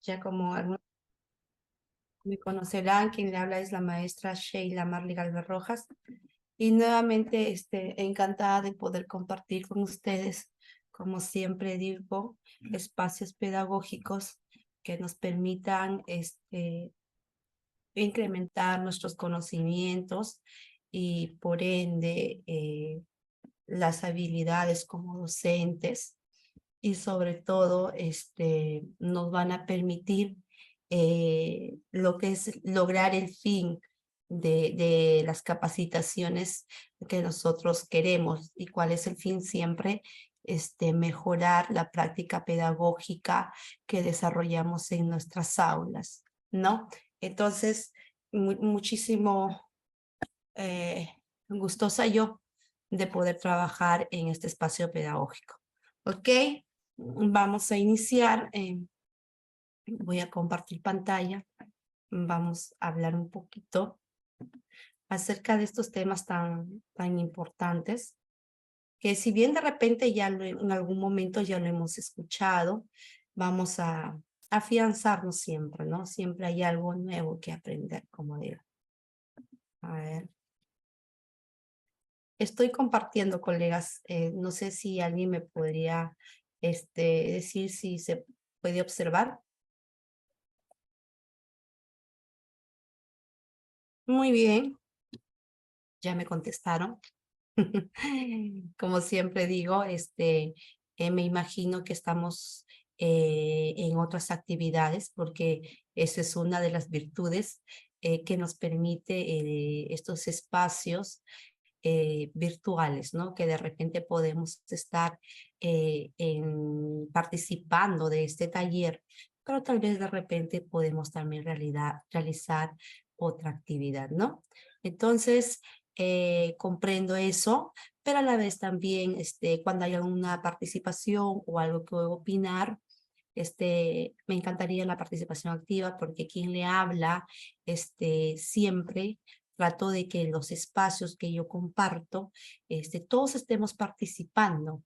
Ya como algunos me conocerán, quien le habla es la maestra Sheila Marley Galvez Rojas. Y nuevamente encantada de poder compartir con ustedes, como siempre digo, espacios pedagógicos que nos permitan incrementar nuestros conocimientos y por ende las habilidades como docentes, y sobre todo nos van a permitir lo que es lograr el fin de las capacitaciones que nosotros queremos. ¿Y cuál es el fin? Siempre mejorar la práctica pedagógica que desarrollamos en nuestras aulas, ¿no? Entonces, muchísimo gustosa yo de poder trabajar en este espacio pedagógico. ¿Ok? Vamos a iniciar. Voy a compartir pantalla. Vamos a hablar un poquito acerca de estos temas tan importantes, que si bien de repente ya en algún momento ya lo hemos escuchado, vamos a afianzarnos siempre, ¿no? Siempre hay algo nuevo que aprender, como digo. A ver. Estoy compartiendo, colegas. No sé si alguien me podría decir si se puede observar. Muy bien, ya me contestaron. Como siempre digo, me imagino que estamos en otras actividades, porque esa es una de las virtudes que nos permite estos espacios virtuales, ¿no? Que de repente podemos estar participando de este taller, pero tal vez de repente podemos también realizar otra actividad, ¿no? Entonces, comprendo eso, pero a la vez también cuando haya una participación o algo que opinar, me encantaría la participación activa, porque quien le habla siempre trato de que en los espacios que yo comparto, todos estemos participando.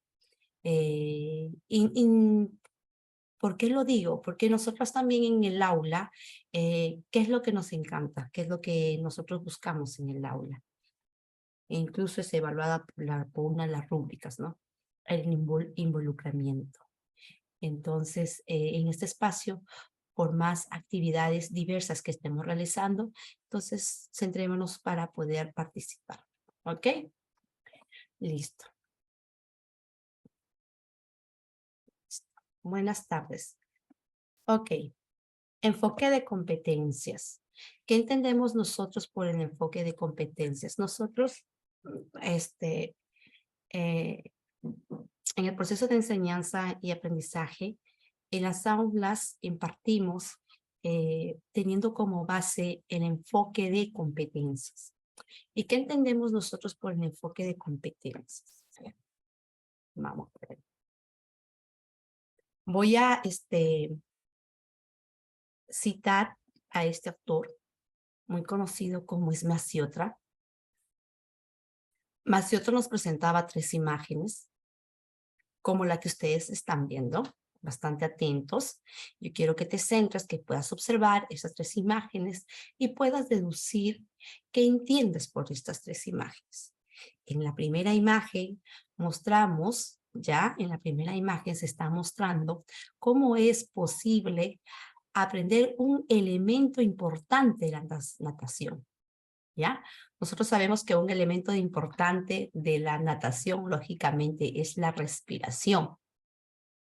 ¿Por qué lo digo? Porque nosotros también en el aula, ¿qué es lo que nos encanta? ¿Qué es lo que nosotros buscamos en el aula? E incluso es evaluada por una de las rúbricas, ¿no? El involucramiento. Entonces, en este espacio, por más actividades diversas que estemos realizando, entonces centrémonos para poder participar. ¿Ok? Listo. Buenas tardes. Ok. Enfoque de competencias. ¿Qué entendemos nosotros por el enfoque de competencias? Nosotros, eh, en el proceso de enseñanza y aprendizaje, en las aulas impartimos teniendo como base el enfoque de competencias. ¿Y qué entendemos nosotros por el enfoque de competencias? Vamos a ver. Voy a citar a este autor muy conocido como es Maciotra. Maciotra nos presentaba 3 imágenes, como la que ustedes están viendo, bastante atentos. Yo quiero que te centres, que puedas observar esas 3 imágenes y puedas deducir qué entiendes por estas 3 imágenes. En la primera imagen mostramos, ya en la primera imagen se está mostrando cómo es posible aprender un elemento importante de la natación. ¿Ya? Nosotros sabemos que un elemento importante de la natación, lógicamente, es la respiración,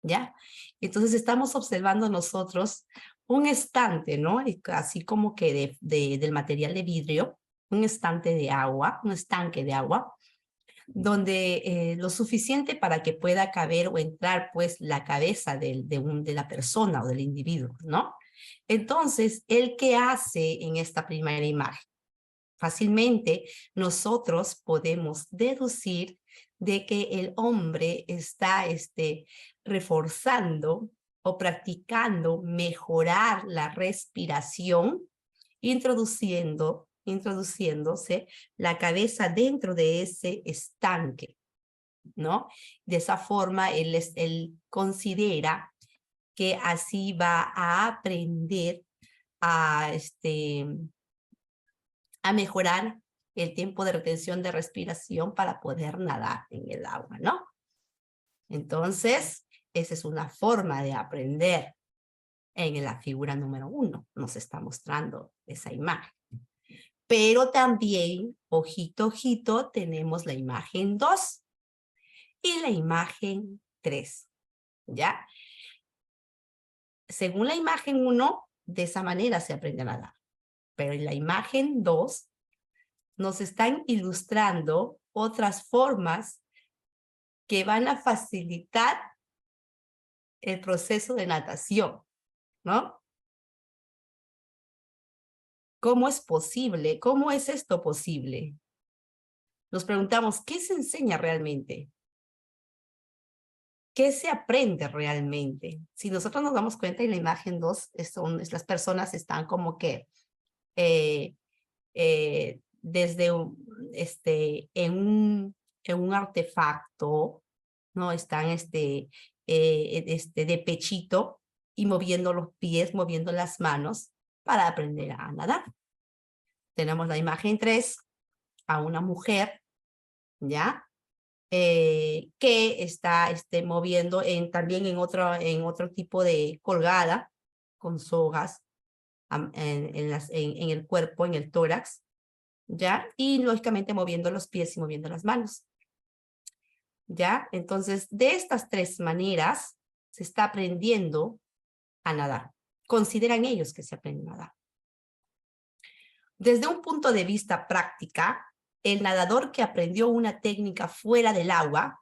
¿ya? Entonces estamos observando nosotros un estante, ¿no? Así como que del material de vidrio, un estante de agua, un estanque de agua, donde lo suficiente para que pueda caber o entrar, pues, la cabeza de la persona o del individuo, ¿no? Entonces, ¿el qué hace en esta primera imagen? Fácilmente nosotros podemos deducir de que el hombre está reforzando o practicando mejorar la respiración, introduciéndose la cabeza dentro de ese estanque, ¿no? De esa forma él considera que así va a aprender a mejorar el tiempo de retención de respiración para poder nadar en el agua, ¿no? Entonces, esa es una forma de aprender. En la figura número 1 nos está mostrando esa imagen. Pero también, ojito, ojito, tenemos la imagen 2 y la imagen 3, ¿ya? Según la imagen 1, de esa manera se aprende a nadar. Pero en la imagen 2 nos están ilustrando otras formas que van a facilitar el proceso de natación, ¿no? ¿Cómo es posible? ¿Cómo es esto posible? Nos preguntamos, ¿qué se enseña realmente? ¿Qué se aprende realmente? Si nosotros nos damos cuenta en la imagen 2, las personas están como que desde en un artefacto, ¿no? Están de pechito y moviendo los pies, moviendo las manos para aprender a nadar. Tenemos la imagen 3 a una mujer, ¿ya? Que está moviendo también en otro tipo de colgada, con sogas en el cuerpo, en el tórax, ¿ya? Y lógicamente moviendo los pies y moviendo las manos, ¿ya? Entonces, de estas 3 maneras se está aprendiendo a nadar. Consideran ellos que se aprende a nadar. Desde un punto de vista práctica, el nadador que aprendió una técnica fuera del agua,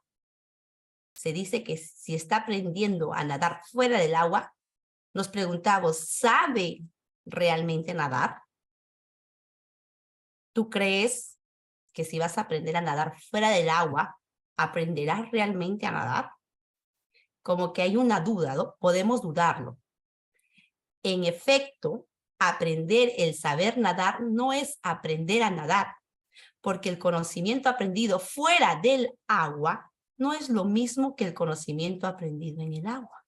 se dice que si está aprendiendo a nadar fuera del agua, nos preguntamos, ¿sabe realmente nadar? ¿Tú crees que si vas a aprender a nadar fuera del agua, aprenderás realmente a nadar? Como que hay una duda, ¿no? Podemos dudarlo. En efecto, aprender el saber nadar no es aprender a nadar, porque el conocimiento aprendido fuera del agua no es lo mismo que el conocimiento aprendido en el agua.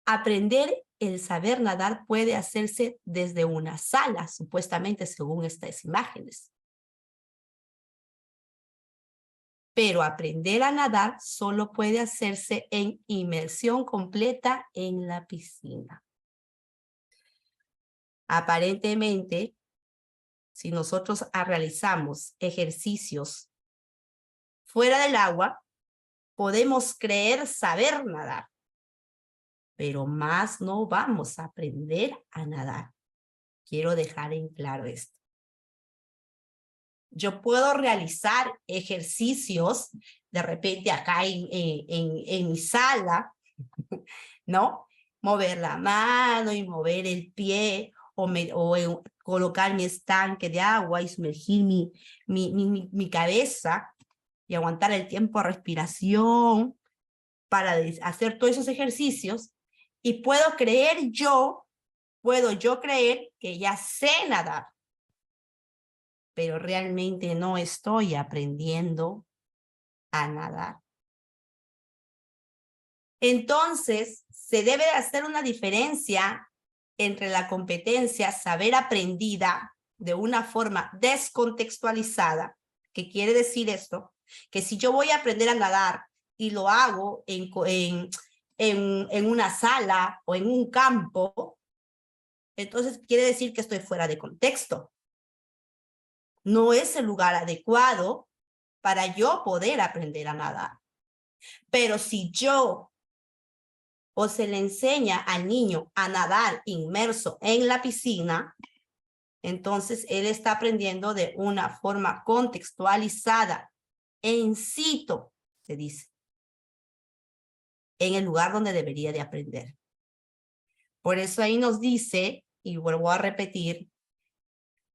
Aprender el saber nadar puede hacerse desde una sala, supuestamente según estas imágenes. Pero aprender a nadar solo puede hacerse en inmersión completa en la piscina. Aparentemente, si nosotros realizamos ejercicios fuera del agua, podemos creer saber nadar, pero más no vamos a aprender a nadar. Quiero dejar en claro esto. Yo puedo realizar ejercicios de repente acá en mi sala, ¿no? Mover la mano y mover el pie o colocar mi estanque de agua y sumergir mi cabeza y aguantar el tiempo de respiración para hacer todos esos ejercicios. Y puedo yo creer que ya sé nadar, pero realmente no estoy aprendiendo a nadar. Entonces, se debe hacer una diferencia entre la competencia saber aprendida de una forma descontextualizada, que quiere decir esto, que si yo voy a aprender a nadar y lo hago en una sala o en un campo, entonces quiere decir que estoy fuera de contexto. No es el lugar adecuado para yo poder aprender a nadar. Pero si yo o se le enseña al niño a nadar inmerso en la piscina, entonces él está aprendiendo de una forma contextualizada, en situ, se dice, en el lugar donde debería de aprender. Por eso ahí nos dice, y vuelvo a repetir,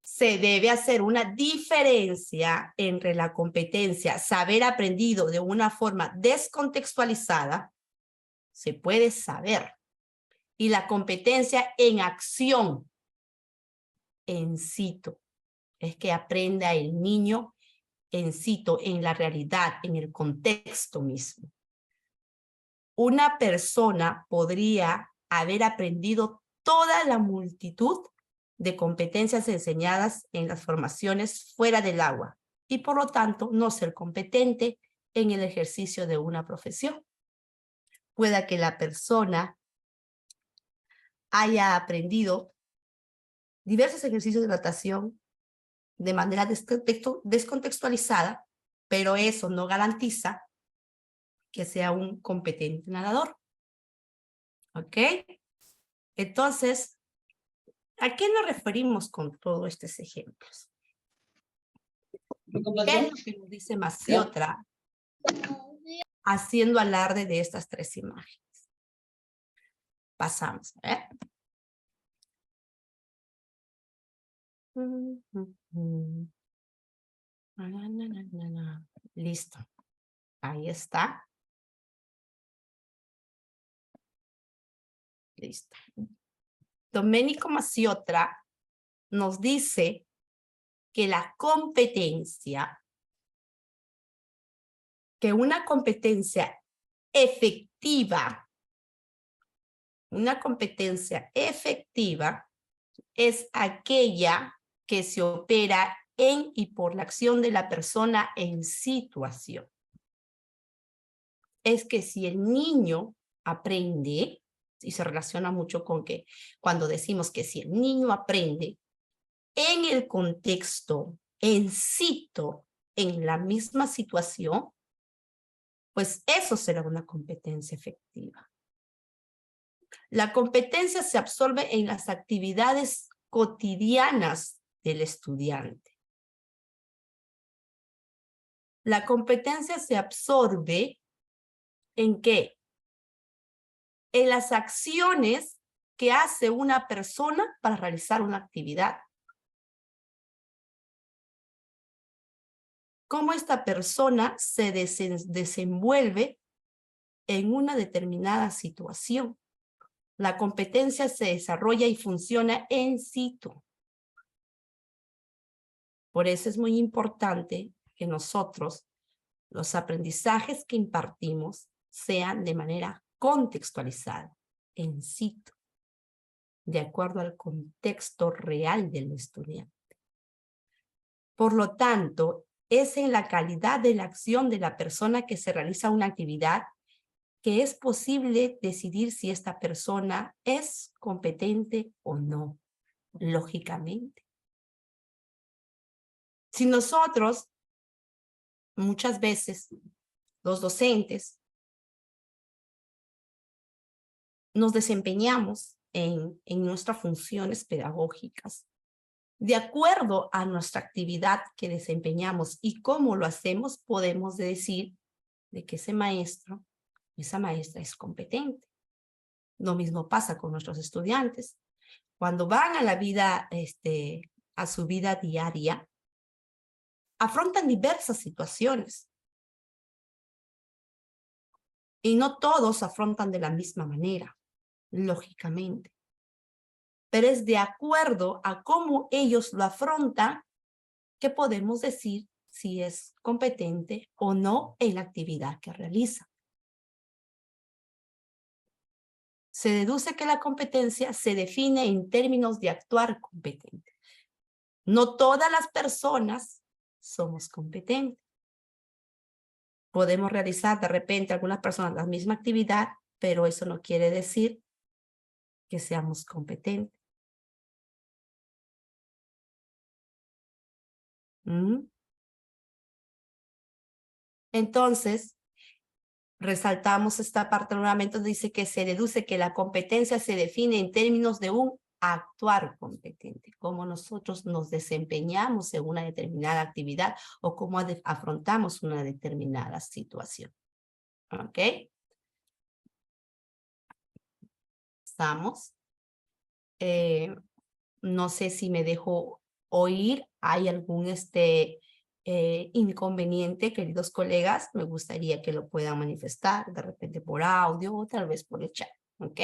se debe hacer una diferencia entre la competencia saber aprendido de una forma descontextualizada, se puede saber, y la competencia en acción, en situ, es que aprenda el niño en situ, en la realidad, en el contexto mismo. una persona podría haber aprendido toda la multitud de competencias enseñadas en las formaciones fuera del agua y por lo tanto no ser competente en el ejercicio de una profesión. Pueda que la persona haya aprendido diversos ejercicios de natación de manera descontextualizada, pero eso no garantiza que sea un competente nadador. ¿Ok? Entonces, ¿a qué nos referimos con todos estos ejemplos? ¿Qué es lo que nos dice Maciotra haciendo alarde de estas tres imágenes? Pasamos, ¿eh? Listo. Ahí está. Listo. Domenico Maciotra nos dice que la competencia, que una competencia efectiva es aquella que se opera en y por la acción de la persona en situación. Es que si el niño aprende, y se relaciona mucho con que cuando decimos que si el niño aprende en el contexto, en situ, en la misma situación, pues eso será una competencia efectiva. La competencia se absorbe en las actividades cotidianas del estudiante. La competencia se absorbe ¿en qué? En las acciones que hace una persona para realizar una actividad. Cómo esta persona se desenvuelve en una determinada situación. La competencia se desarrolla y funciona en situ. Por eso es muy importante que nosotros, los aprendizajes que impartimos, sean de manera contextualizada, en situ, de acuerdo al contexto real del estudiante. Por lo tanto, es en la calidad de la acción de la persona que se realiza una actividad que es posible decidir si esta persona es competente o no, lógicamente. Si nosotros, muchas veces, los docentes, nos desempeñamos en nuestras funciones pedagógicas, de acuerdo a nuestra actividad que desempeñamos y cómo lo hacemos, podemos decir de que ese maestro, esa maestra es competente. Lo mismo pasa con nuestros estudiantes. Cuando van a la vida, a su vida diaria, afrontan diversas situaciones. Y no todos afrontan de la misma manera, lógicamente. Pero es de acuerdo a cómo ellos lo afrontan que podemos decir si es competente o no en la actividad que realiza. Se deduce que la competencia se define en términos de actuar competente. No todas las personas somos competentes. Podemos realizar de repente algunas personas la misma actividad, pero eso no quiere decir que seamos competentes. Entonces, resaltamos esta parte nuevamente, donde dice que se deduce que la competencia se define en términos de un actuar competente, cómo nosotros nos desempeñamos en una determinada actividad o cómo afrontamos una determinada situación. ¿Ok? Estamos. No sé si me dejo oír. ¿Hay algún inconveniente, queridos colegas? Me gustaría que lo puedan manifestar, de repente por audio o tal vez por el chat. ¿Ok?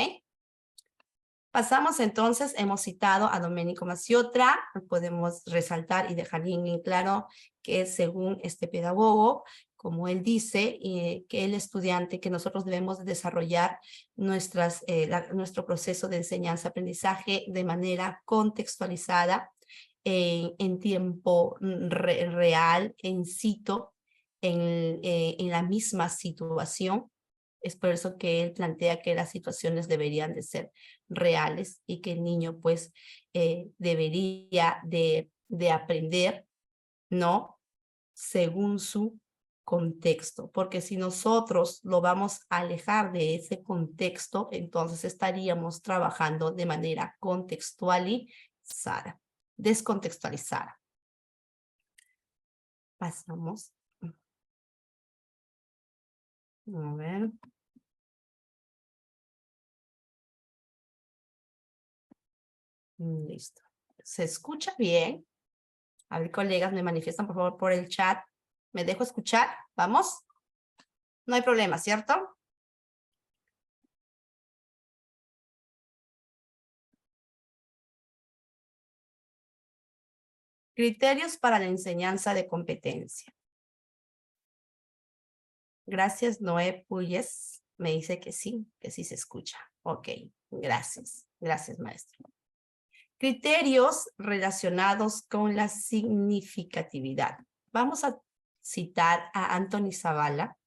Pasamos entonces, hemos citado a Domenico Maciotra, podemos resaltar y dejar bien claro que según este pedagogo, como él dice, que el estudiante, que nosotros debemos desarrollar nuestro proceso de enseñanza-aprendizaje de manera contextualizada, en tiempo real, en situ, en la misma situación. Es por eso que él plantea que las situaciones deberían de ser reales y que el niño pues debería de aprender, ¿no? Según su contexto, porque si nosotros lo vamos a alejar de ese contexto, entonces estaríamos trabajando de manera contextualizada, descontextualizada. Pasamos. A ver. Listo. ¿Se escucha bien? A ver, colegas, me manifiestan por favor por el chat. ¿Me dejo escuchar? ¿Vamos? No hay problema, ¿cierto? Criterios para la enseñanza de competencia. Gracias, Noé Puyes. Me dice que sí se escucha. Ok, gracias. Gracias, maestro. Criterios relacionados con la significatividad. Vamos a citar a Anthony Zavala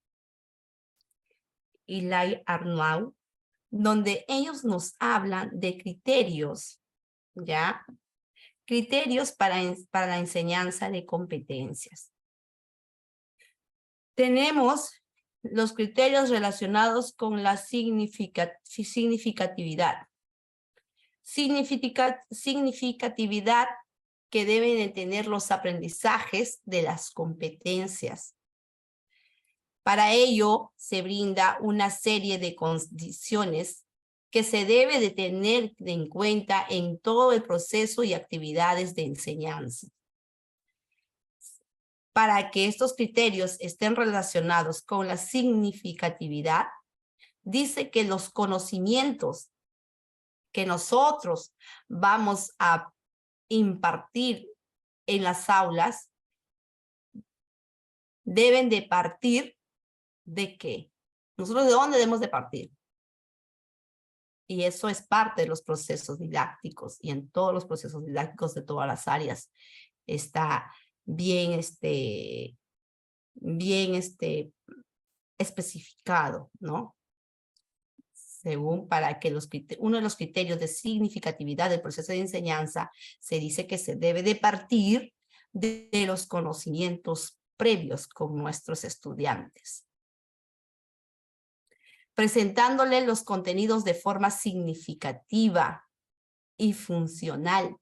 y Lai Arnaud, donde ellos nos hablan de criterios, ¿ya? Criterios para la enseñanza de competencias. Tenemos los criterios relacionados con la significatividad. Significatividad que deben de tener los aprendizajes de las competencias. Para ello se brinda una serie de condiciones que se debe de tener en cuenta en todo el proceso y actividades de enseñanza. Para que estos criterios estén relacionados con la significatividad, dice que los conocimientos que nosotros vamos a impartir en las aulas deben de partir de qué. ¿Nosotros de dónde debemos de partir? Y eso es parte de los procesos didácticos, y en todos los procesos didácticos de todas las áreas está bien, especificado, ¿no? Según para que uno de los criterios de significatividad del proceso de enseñanza se dice que se debe de partir de los conocimientos previos con nuestros estudiantes, presentándole los contenidos de forma significativa y funcional.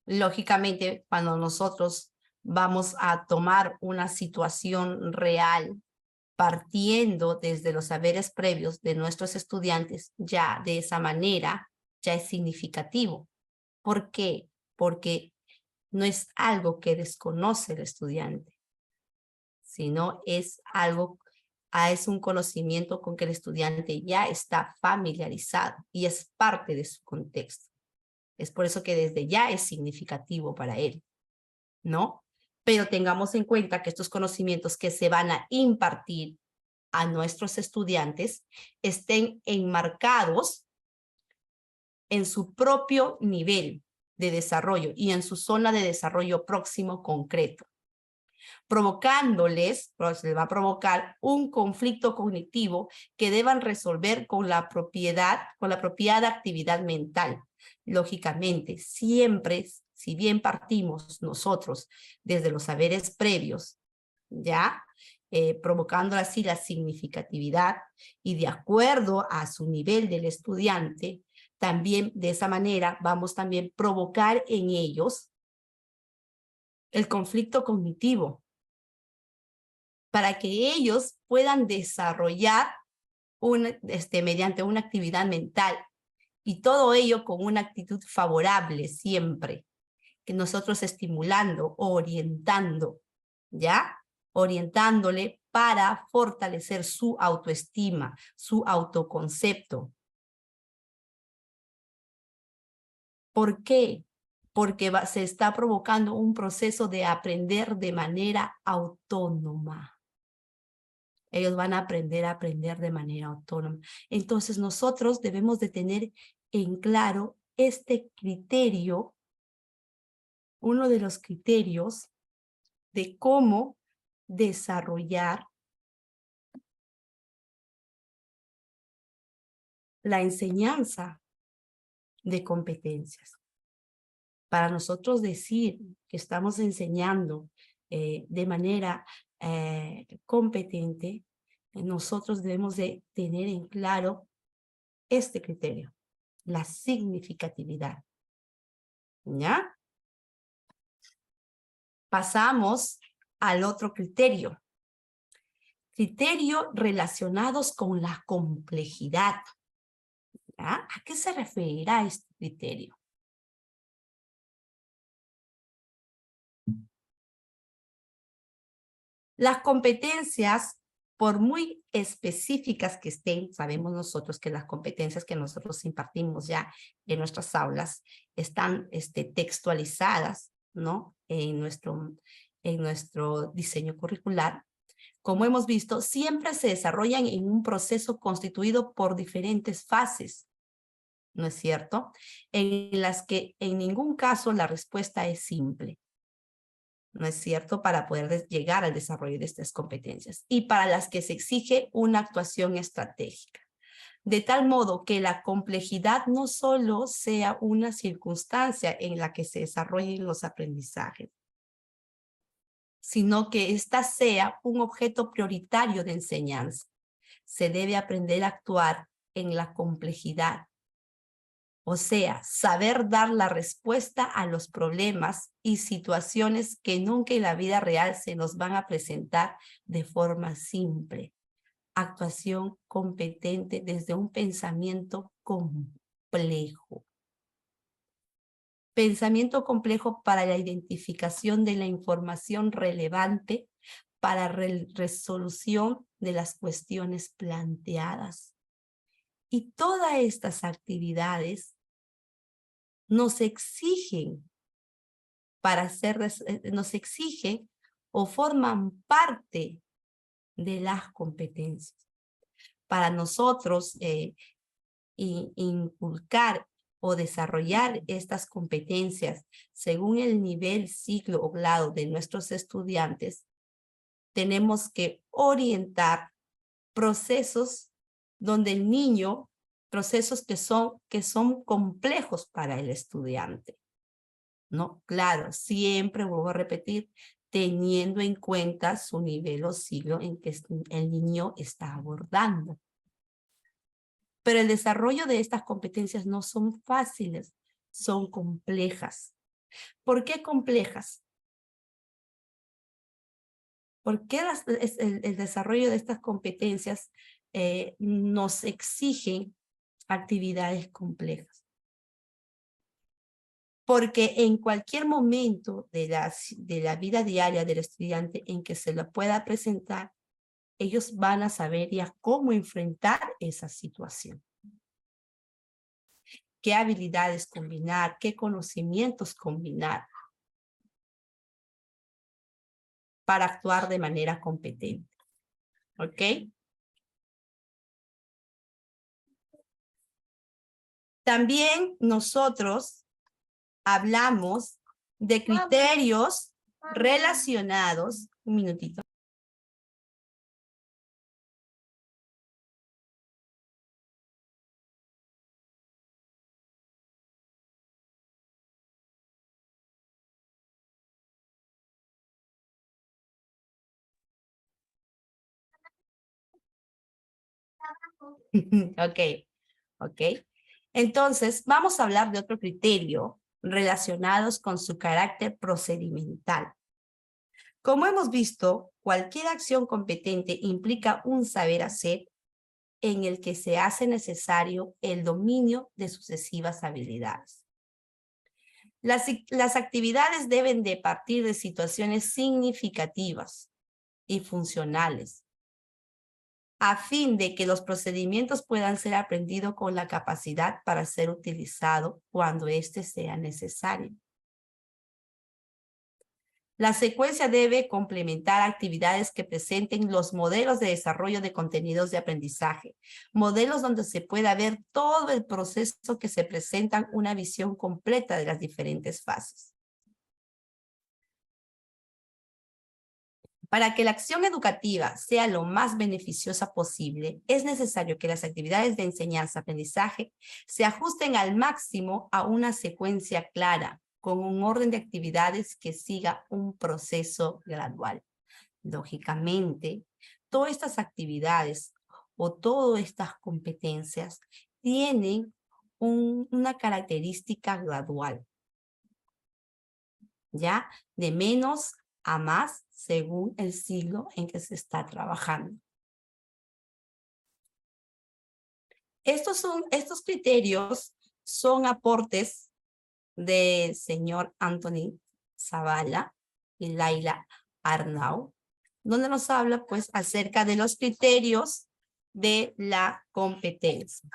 Lógicamente, cuando nosotros vamos a tomar una situación real, partiendo desde los saberes previos de nuestros estudiantes, ya de esa manera, ya es significativo. ¿Por qué? Porque no es algo que desconoce el estudiante, sino es un conocimiento con que el estudiante ya está familiarizado y es parte de su contexto. Es por eso que desde ya es significativo para él, ¿no? Pero tengamos en cuenta que estos conocimientos que se van a impartir a nuestros estudiantes estén enmarcados en su propio nivel de desarrollo y en su zona de desarrollo próximo concreto, provocándoles, se les va a provocar un conflicto cognitivo que deban resolver con la apropiada actividad mental. Lógicamente, siempre, si bien partimos nosotros desde los saberes previos, ¿ya? Provocando así la significatividad y de acuerdo a su nivel del estudiante, también de esa manera vamos también a provocar en ellos el conflicto cognitivo para que ellos puedan desarrollar mediante una actividad mental y todo ello con una actitud favorable siempre, que nosotros estimulando, orientando, ¿ya? Orientándole para fortalecer su autoestima, su autoconcepto. ¿Por qué? porque se está provocando un proceso de aprender de manera autónoma. Ellos van a aprender de manera autónoma. Entonces nosotros debemos de tener en claro este criterio, uno de los criterios de cómo desarrollar la enseñanza de competencias. Para nosotros decir que estamos enseñando de manera competente, nosotros debemos de tener en claro este criterio, la significatividad. ¿Ya? Pasamos al otro criterio. Criterio relacionados con la complejidad. ¿Ya? ¿A qué se referirá este criterio? Las competencias, por muy específicas que estén, sabemos nosotros que las competencias que nosotros impartimos ya en nuestras aulas están textualizadas, ¿no? En nuestro diseño curricular. Como hemos visto, siempre se desarrollan en un proceso constituido por diferentes fases, ¿no es cierto? En las que en ningún caso la respuesta es simple, ¿no es cierto?, para poder llegar al desarrollo de estas competencias y para las que se exige una actuación estratégica. De tal modo que la complejidad no solo sea una circunstancia en la que se desarrollen los aprendizajes, sino que ésta sea un objeto prioritario de enseñanza. Se debe aprender a actuar en la complejidad. O sea, saber dar la respuesta a los problemas y situaciones que nunca en la vida real se nos van a presentar de forma simple. Actuación competente desde un pensamiento complejo. Pensamiento complejo para la identificación de la información relevante para resolución de las cuestiones planteadas. Y todas estas actividades nos exigen nos exigen o forman parte de las competencias. Para nosotros inculcar o desarrollar estas competencias según el nivel, siglo o grado de nuestros estudiantes, tenemos que orientar procesos donde el niño, procesos que son complejos para el estudiante, ¿no? Claro, siempre vuelvo a repetir, teniendo en cuenta su nivel o siglo en que el niño está abordando. Pero el desarrollo de estas competencias no son fáciles, son complejas. ¿Por qué complejas? ¿Por qué el desarrollo de estas competencias nos exigen actividades complejas? Porque en cualquier momento de la vida diaria del estudiante en que se lo pueda presentar, ellos van a saber ya cómo enfrentar esa situación. Qué habilidades combinar, qué conocimientos combinar para actuar de manera competente. ¿Ok? También nosotros hablamos de criterios relacionados. Un minutito. Ok, ok. Entonces, vamos a hablar de otro criterio relacionados con su carácter procedimental. Como hemos visto, cualquier acción competente implica un saber hacer en el que se hace necesario el dominio de sucesivas habilidades. Las actividades deben de partir de situaciones significativas y funcionales, a fin de que los procedimientos puedan ser aprendidos con la capacidad para ser utilizado cuando éste sea necesario. La secuencia debe complementar actividades que presenten los modelos de desarrollo de contenidos de aprendizaje, modelos donde se pueda ver todo el proceso que se presentan una visión completa de las diferentes fases. Para que la acción educativa sea lo más beneficiosa posible, es necesario que las actividades de enseñanza-aprendizaje se ajusten al máximo a una secuencia clara, con un orden de actividades que siga un proceso gradual. Lógicamente, todas estas actividades o todas estas competencias tienen una característica gradual, ¿ya? De menos a más según el siglo en que se está trabajando. Estos criterios son aportes del señor Anthony Zavala y Laila Arnau, donde nos habla pues acerca de los criterios de la competencia.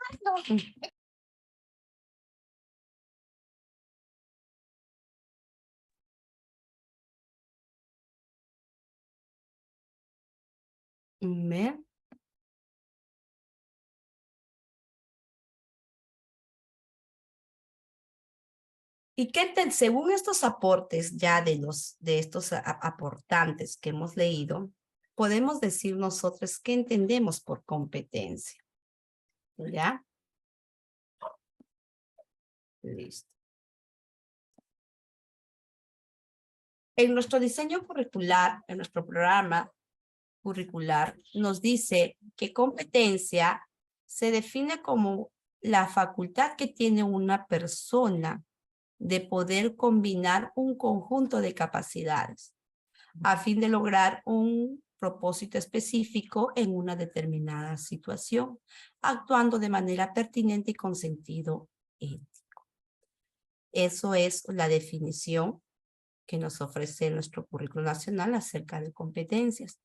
¿Ven? Y según estos aportes ya de estos aportantes que hemos leído, podemos decir nosotros qué entendemos por competencia. ¿Ya? Listo. En nuestro diseño curricular, en nuestro programa curricular, nos dice que competencia se define como la facultad que tiene una persona de poder combinar un conjunto de capacidades a fin de lograr un propósito específico en una determinada situación, actuando de manera pertinente y con sentido ético. Eso es la definición que nos ofrece nuestro currículo nacional acerca de competencias.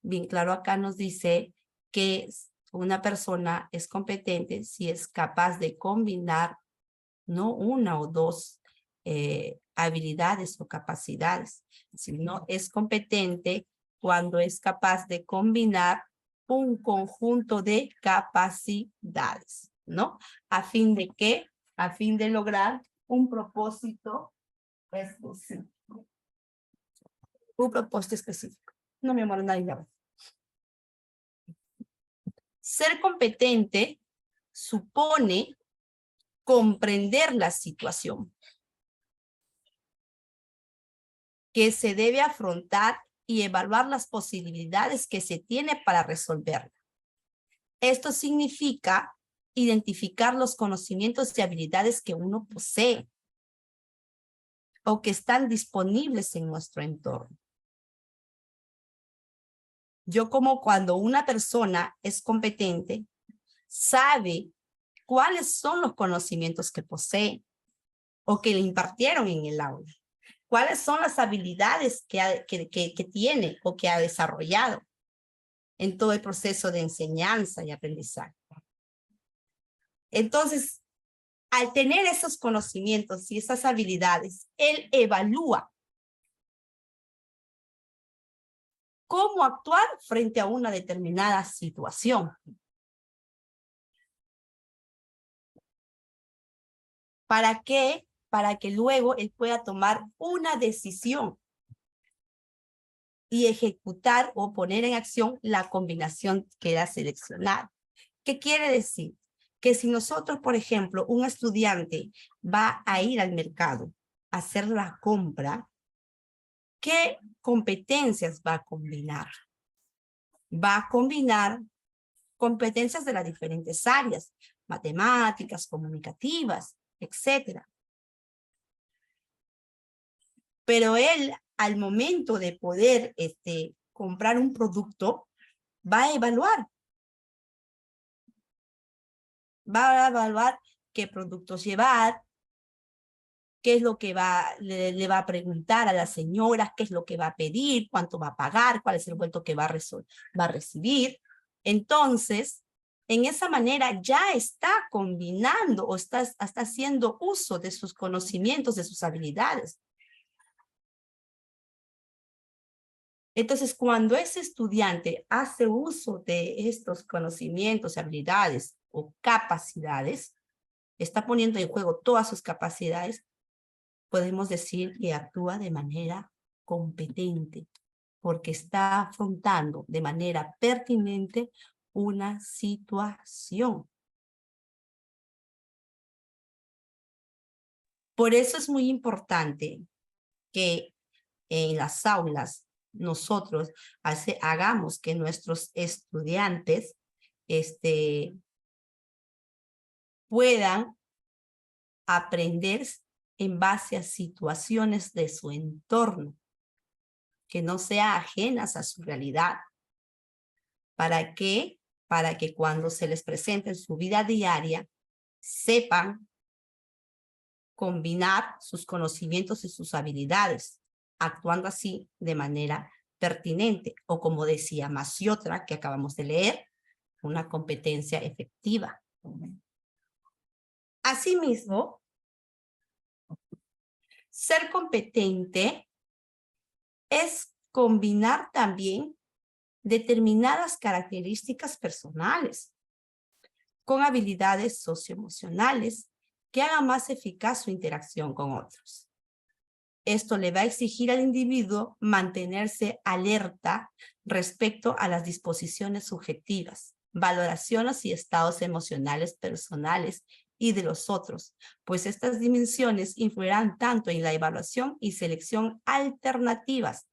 Bien claro, acá nos dice que una persona es competente si es capaz de combinar no una o dos habilidades o capacidades, sino es competente cuando es capaz de combinar un conjunto de capacidades, ¿no? ¿A fin de qué? A fin de lograr un propósito específico. Un propósito específico. No, mi amor, nadie la. Ser competente supone comprender la situación que se debe afrontar y evaluar las posibilidades que se tiene para resolverla. Esto significa identificar los conocimientos y habilidades que uno posee o que están disponibles en nuestro entorno. Yo como cuando una persona es competente, sabe cuáles son los conocimientos que posee o que le impartieron en el aula. ¿Cuáles son las habilidades que tiene o que ha desarrollado en todo el proceso de enseñanza y aprendizaje? Entonces, al tener esos conocimientos y esas habilidades, él evalúa cómo actuar frente a una determinada situación. ¿Para qué? Para que luego él pueda tomar una decisión y ejecutar o poner en acción la combinación que era seleccionada. ¿Qué quiere decir? Que si nosotros, por ejemplo, un estudiante va a ir al mercado a hacer la compra, ¿qué competencias va a combinar? Va a combinar competencias de las diferentes áreas, matemáticas, comunicativas, etc. Pero él, al momento de poder comprar un producto, va a evaluar qué productos llevar, qué es lo que le va a preguntar a la señora, qué es lo que va a pedir, cuánto va a pagar, cuál es el vuelto que va a recibir. Entonces, en esa manera ya está combinando o está haciendo uso de sus conocimientos, de sus habilidades. Entonces, cuando ese estudiante hace uso de estos conocimientos, habilidades o capacidades, está poniendo en juego todas sus capacidades, podemos decir que actúa de manera competente, porque está afrontando de manera pertinente una situación. Por eso es muy importante que en las aulas nosotros hagamos que nuestros estudiantes puedan aprender en base a situaciones de su entorno, que no sean ajenas a su realidad. ¿Para qué? Para que cuando se les presente en su vida diaria, sepan combinar sus conocimientos y sus habilidades, actuando así de manera pertinente, o como decía Masiotra, que acabamos de leer, una competencia efectiva. Asimismo, ser competente es combinar también determinadas características personales con habilidades socioemocionales que hagan más eficaz su interacción con otros. Esto le va a exigir al individuo mantenerse alerta respecto a las disposiciones subjetivas, valoraciones y estados emocionales personales y de los otros, pues estas dimensiones influirán tanto en la evaluación y selección alternativas,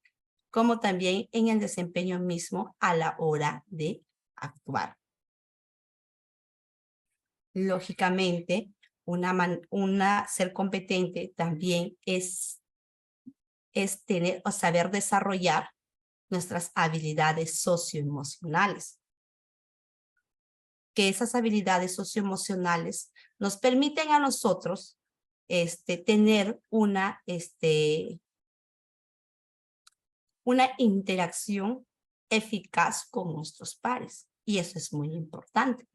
como también en el desempeño mismo a la hora de actuar. Lógicamente, ser competente también es tener o saber desarrollar nuestras habilidades socioemocionales. Que esas habilidades socioemocionales nos permiten a nosotros tener una interacción eficaz con nuestros pares. Y eso es muy importante,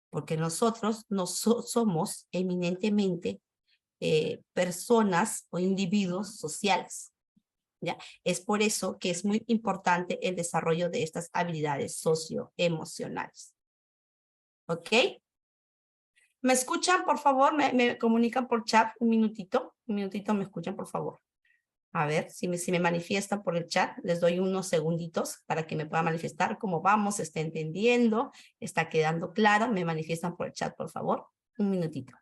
porque nosotros no somos eminentemente personas o individuos sociales. ¿Ya? Es por eso que es muy importante el desarrollo de estas habilidades socioemocionales. ¿Ok? ¿Me escuchan, por favor? ¿Me comunican por chat un minutito? Un minutito, ¿me escuchan, por favor? A ver, si me manifiestan por el chat, les doy unos segunditos para que me pueda manifestar cómo vamos, está entendiendo, está quedando claro. Me manifiestan por el chat, por favor. Un minutito.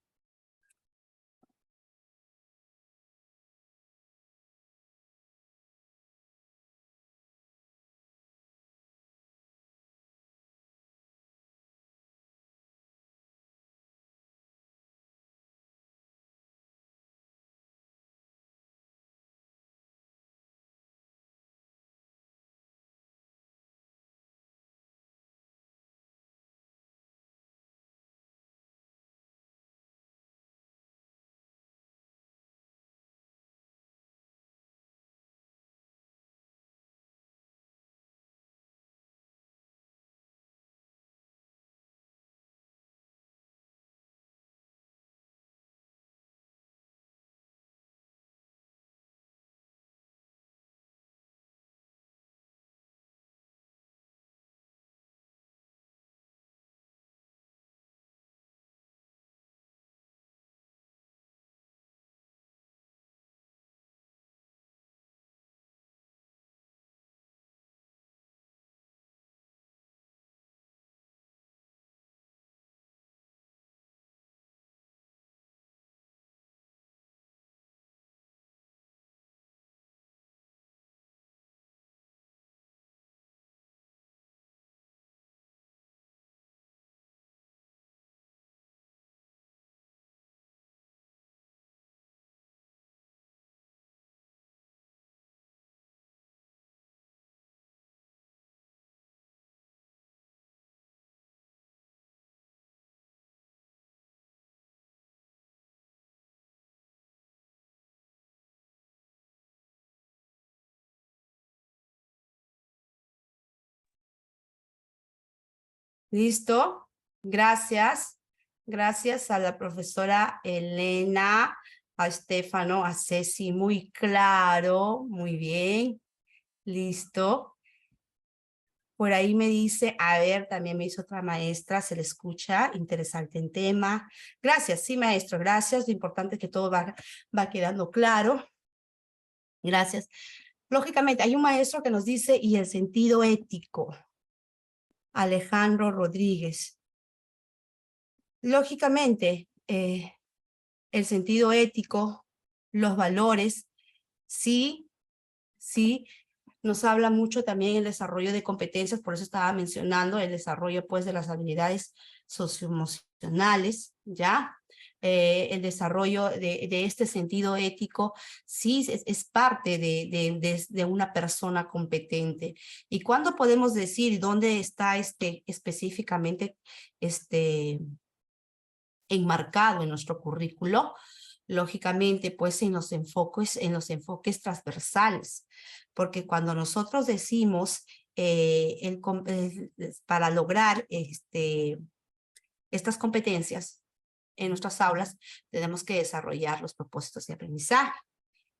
¿Listo? Gracias. Gracias a la profesora Elena, a Estefano, a Ceci, muy claro, muy bien. Listo. Por ahí me dice, a ver, también me hizo otra maestra, se le escucha, interesante en tema. Gracias, sí, maestro, gracias. Lo importante es que todo va quedando claro. Gracias. Lógicamente, hay un maestro que nos dice, y el sentido ético, Alejandro Rodríguez. Lógicamente, el sentido ético, los valores, sí, sí, nos habla mucho también el desarrollo de competencias, por eso estaba mencionando el desarrollo pues de las habilidades socioemocionales, ¿ya? El desarrollo de este sentido ético, sí, es parte de una persona competente. ¿Y cuándo podemos decir dónde está específicamente enmarcado en nuestro currículo? Lógicamente, pues en los enfoques transversales, porque cuando nosotros decimos para lograr estas competencias en nuestras aulas, tenemos que desarrollar los propósitos de aprendizaje,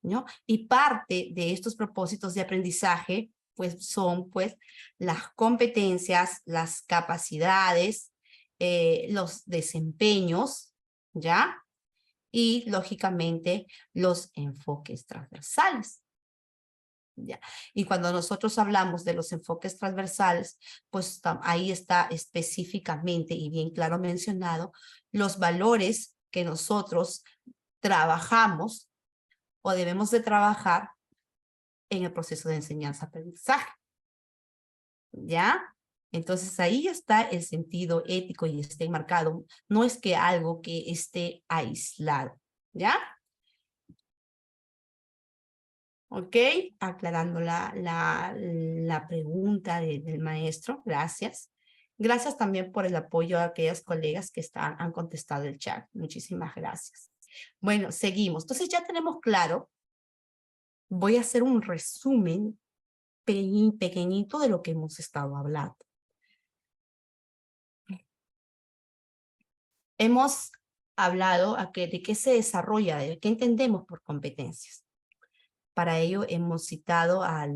¿no? Y parte de estos propósitos de aprendizaje, pues son pues las competencias, las capacidades, los desempeños, ¿ya? Y lógicamente los enfoques transversales. ¿Ya? Y cuando nosotros hablamos de los enfoques transversales, pues ahí está específicamente y bien claro mencionado los valores que nosotros trabajamos o debemos de trabajar en el proceso de enseñanza-aprendizaje. ¿Ya? Entonces ahí está el sentido ético y está enmarcado. No es que algo que esté aislado. ¿Ya? ¿Ok? Aclarando la pregunta del maestro. Gracias. Gracias también por el apoyo a aquellas colegas que han contestado el chat. Muchísimas gracias. Bueno, seguimos. Entonces ya tenemos claro. Voy a hacer un resumen pequeñito de lo que hemos estado hablando. Hemos hablado de qué se desarrolla, de qué entendemos por competencias. Para ello hemos citado a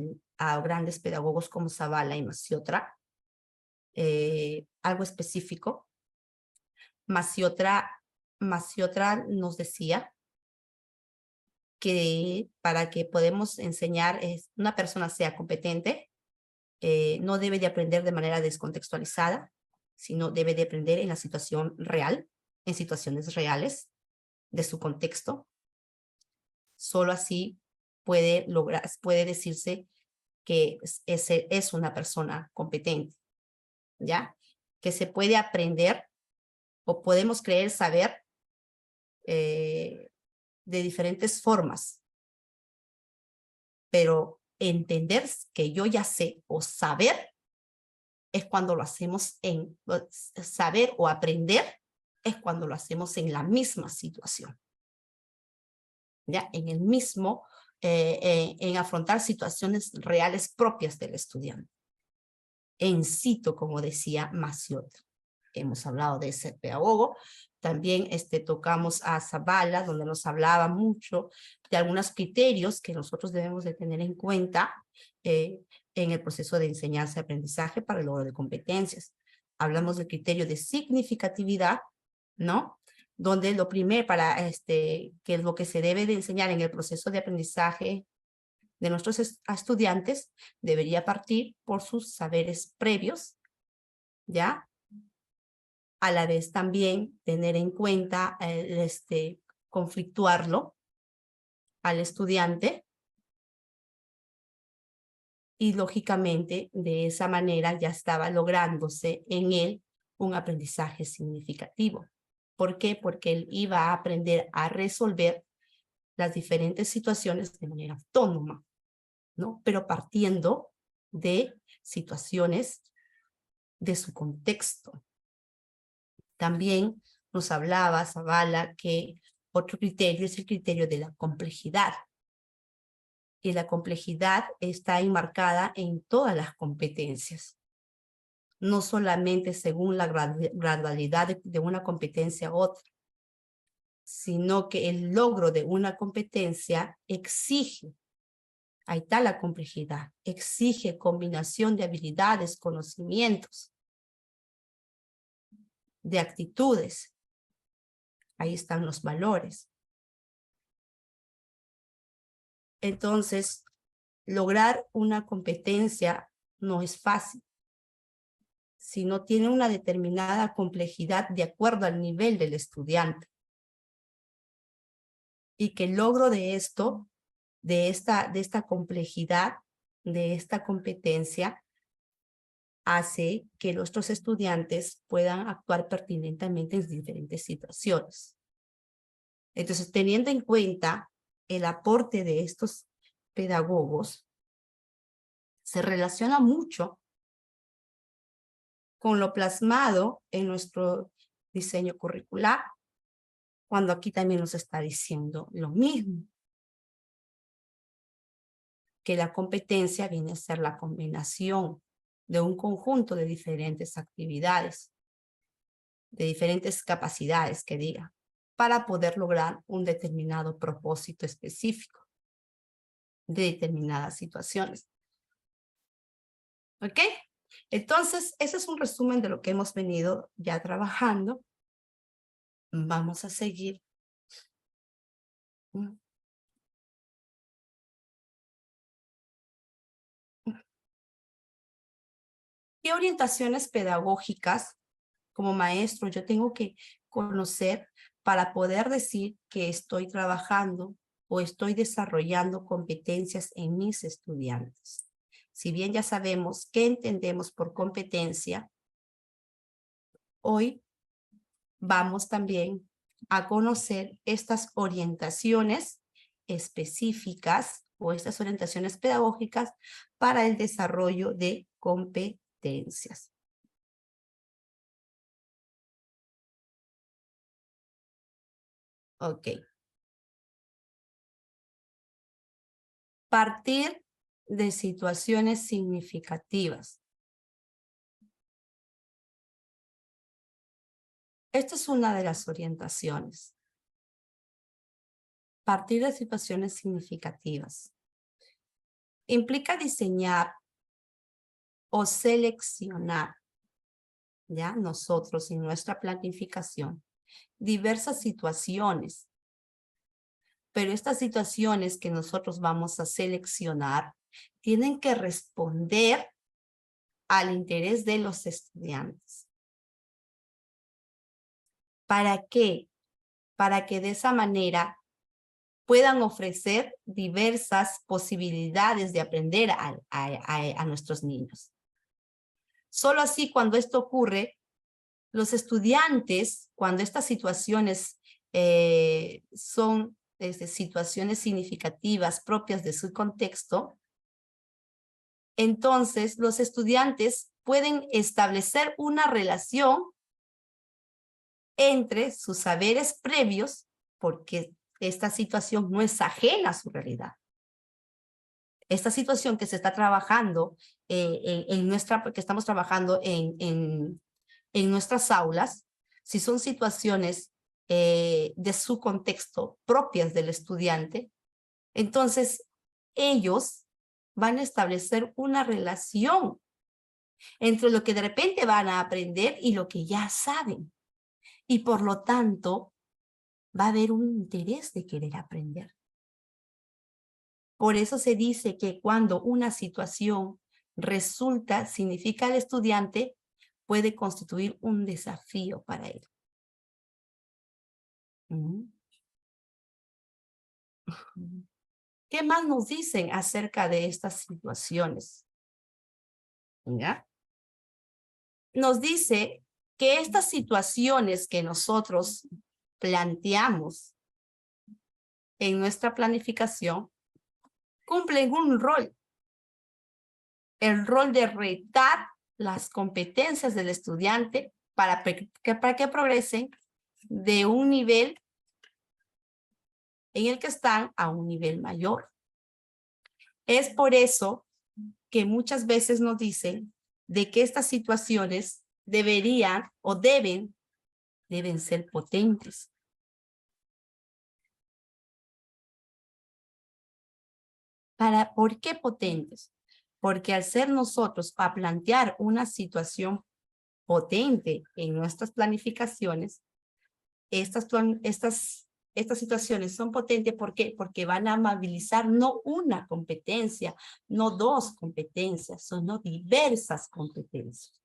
grandes pedagogos como Zavala y Maciotra, algo específico. Maciotra nos decía que para que podamos enseñar, una persona sea competente, no debe de aprender de manera descontextualizada, sino debe de aprender en la situación real, en situaciones reales de su contexto. Solo así puede decirse que es una persona competente, ¿ya? Que se puede aprender o podemos creer saber de diferentes formas, pero entender que yo ya sé o saber es cuando lo hacemos saber o aprender es cuando lo hacemos en la misma situación, ¿ya? En el mismo, en afrontar situaciones reales propias del estudiante. En situ, como decía Maciotra. Hemos hablado de ese pedagogo. También tocamos a Zavala, donde nos hablaba mucho de algunos criterios que nosotros debemos de tener en cuenta en el proceso de enseñanza y aprendizaje para el logro de competencias. Hablamos del criterio de significatividad, ¿no? Donde lo primero que es lo que se debe de enseñar en el proceso de aprendizaje de nuestros estudiantes debería partir por sus saberes previos, ¿ya? A la vez también tener en cuenta, conflictuarlo al estudiante y lógicamente de esa manera ya estaba lográndose en él un aprendizaje significativo. ¿Por qué? Porque él iba a aprender a resolver las diferentes situaciones de manera autónoma, ¿no? Pero partiendo de situaciones de su contexto. También nos hablaba Zavala que otro criterio es el criterio de la complejidad. Y la complejidad está enmarcada en todas las competencias. No solamente según la gradualidad de una competencia a otra, sino que el logro de una competencia exige Ahí está la complejidad. Exige combinación de habilidades, conocimientos, de actitudes. Ahí están los valores. Entonces, lograr una competencia no es fácil, sino tiene una determinada complejidad de acuerdo al nivel del estudiante. Y que el logro de esto, de esta complejidad, de esta competencia, hace que nuestros estudiantes puedan actuar pertinentemente en diferentes situaciones. Entonces, teniendo en cuenta el aporte de estos pedagogos, se relaciona mucho con lo plasmado en nuestro diseño curricular, cuando aquí también nos está diciendo lo mismo, que la competencia viene a ser la combinación de un conjunto de diferentes actividades, de diferentes capacidades, que diga, para poder lograr un determinado propósito específico de determinadas situaciones. ¿Ok? Entonces, ese es un resumen de lo que hemos venido ya trabajando. Vamos a seguir. ¿Qué orientaciones pedagógicas como maestro yo tengo que conocer para poder decir que estoy trabajando o estoy desarrollando competencias en mis estudiantes? Si bien ya sabemos qué entendemos por competencia, hoy vamos también a conocer estas orientaciones específicas o estas orientaciones pedagógicas para el desarrollo de competencias. Ok. Partir de situaciones significativas. Esta es una de las orientaciones. Partir de situaciones significativas. Implica diseñar o seleccionar, ya nosotros en nuestra planificación, diversas situaciones. Pero estas situaciones que nosotros vamos a seleccionar tienen que responder al interés de los estudiantes. ¿Para qué? Para que de esa manera puedan ofrecer diversas posibilidades de aprender a nuestros niños. Solo así, cuando esto ocurre, los estudiantes, cuando estas situaciones son situaciones significativas propias de su contexto, entonces los estudiantes pueden establecer una relación entre sus saberes previos, porque esta situación no es ajena a su realidad. Esta situación que se está trabajando que estamos trabajando en nuestras aulas, si son situaciones de su contexto propias del estudiante, entonces ellos van a establecer una relación entre lo que de repente van a aprender y lo que ya saben. Y por lo tanto, va a haber un interés de querer aprender. Por eso se dice que cuando una situación significa al estudiante, puede constituir un desafío para él. ¿Qué más nos dicen acerca de estas situaciones? ¿Ya? Nos dice que estas situaciones que nosotros planteamos en nuestra planificación cumplen un rol. El rol de retar las competencias del estudiante para que progresen de un nivel en el que están a un nivel mayor. Es por eso que muchas veces nos dicen de que estas situaciones deberían o deben ser potentes. ¿Por qué potentes? Porque al ser nosotros a plantear una situación potente en nuestras planificaciones, estas situaciones son potentes. ¿Por qué? Porque van a movilizar no una competencia, no dos competencias, sino diversas competencias.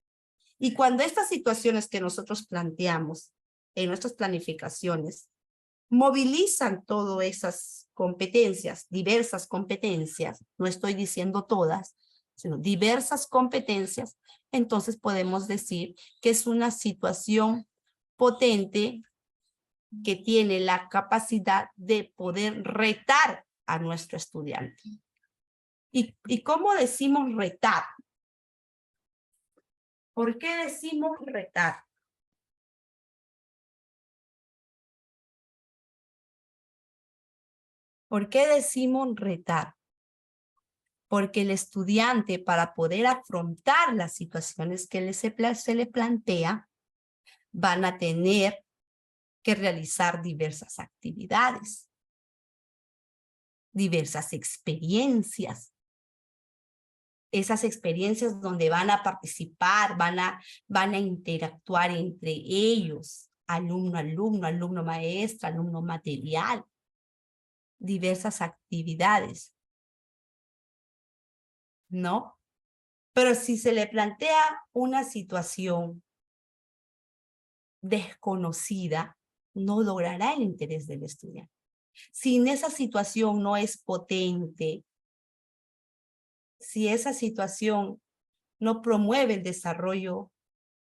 Y cuando estas situaciones que nosotros planteamos en nuestras planificaciones movilizan todas esas competencias, diversas competencias, no estoy diciendo todas, sino diversas competencias, entonces podemos decir que es una situación potente que tiene la capacidad de poder retar a nuestro estudiante. ¿Y cómo decimos retar? ¿Por qué decimos retar? ¿Por qué decimos retar? Porque el estudiante, para poder afrontar las situaciones que se le plantea, van a tener que realizar diversas actividades, diversas experiencias. Esas experiencias donde van a participar, van a interactuar entre ellos, alumno, alumno maestra, alumno material, diversas actividades, ¿no? Pero si se le plantea una situación desconocida, no logrará el interés del estudiante. Si en esa situación no es potente, si esa situación no promueve el desarrollo,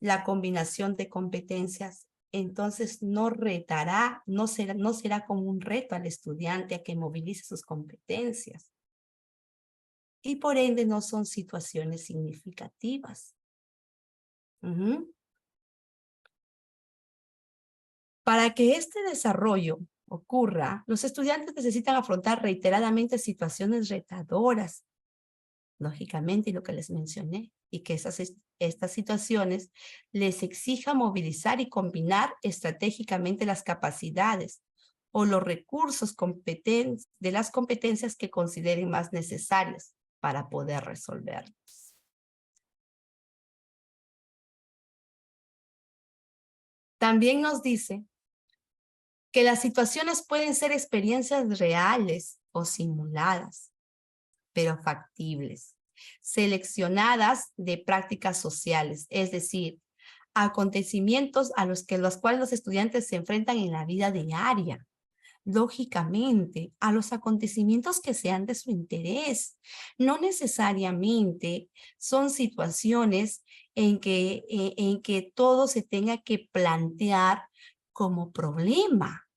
la combinación de competencias, entonces no retará, no será como un reto al estudiante a que movilice sus competencias. Y por ende no son situaciones significativas. Para que este desarrollo ocurra, los estudiantes necesitan afrontar reiteradamente situaciones retadoras, lógicamente, y lo que les mencioné, y que estas situaciones les exija movilizar y combinar estratégicamente las capacidades o los recursos de las competencias que consideren más necesarias para poder resolverlas. También nos dice que las situaciones pueden ser experiencias reales o simuladas, pero factibles, seleccionadas de prácticas sociales, es decir, acontecimientos a los cuales los estudiantes se enfrentan en la vida diaria, lógicamente, a los acontecimientos que sean de su interés. No necesariamente son situaciones en que todo se tenga que plantear como problema.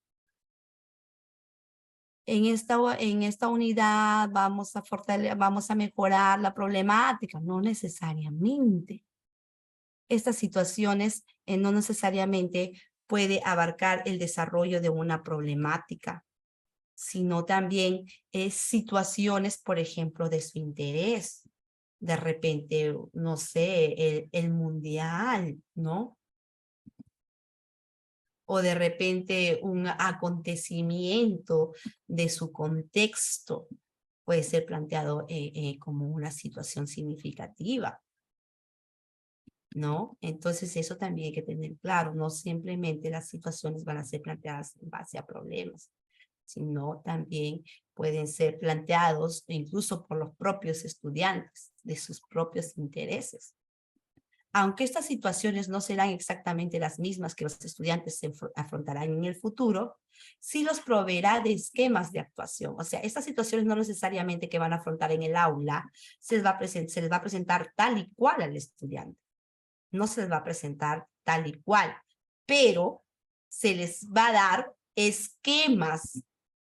En esta unidad vamos a mejorar la problemática, no necesariamente. Estas situaciones no necesariamente puede abarcar el desarrollo de una problemática, sino también situaciones, por ejemplo, de su interés. De repente, no sé, el mundial, ¿no? O de repente un acontecimiento de su contexto puede ser planteado como una situación significativa, ¿no? Entonces eso también hay que tener claro, no simplemente las situaciones van a ser planteadas en base a problemas, sino también pueden ser planteados incluso por los propios estudiantes, de sus propios intereses. Aunque estas situaciones no serán exactamente las mismas que los estudiantes afrontarán en el futuro, sí los proveerá de esquemas de actuación. O sea, estas situaciones no necesariamente que van a afrontar en el aula, se les va a presentar tal y cual al estudiante. No se les va a presentar tal y cual, pero se les va a dar esquemas,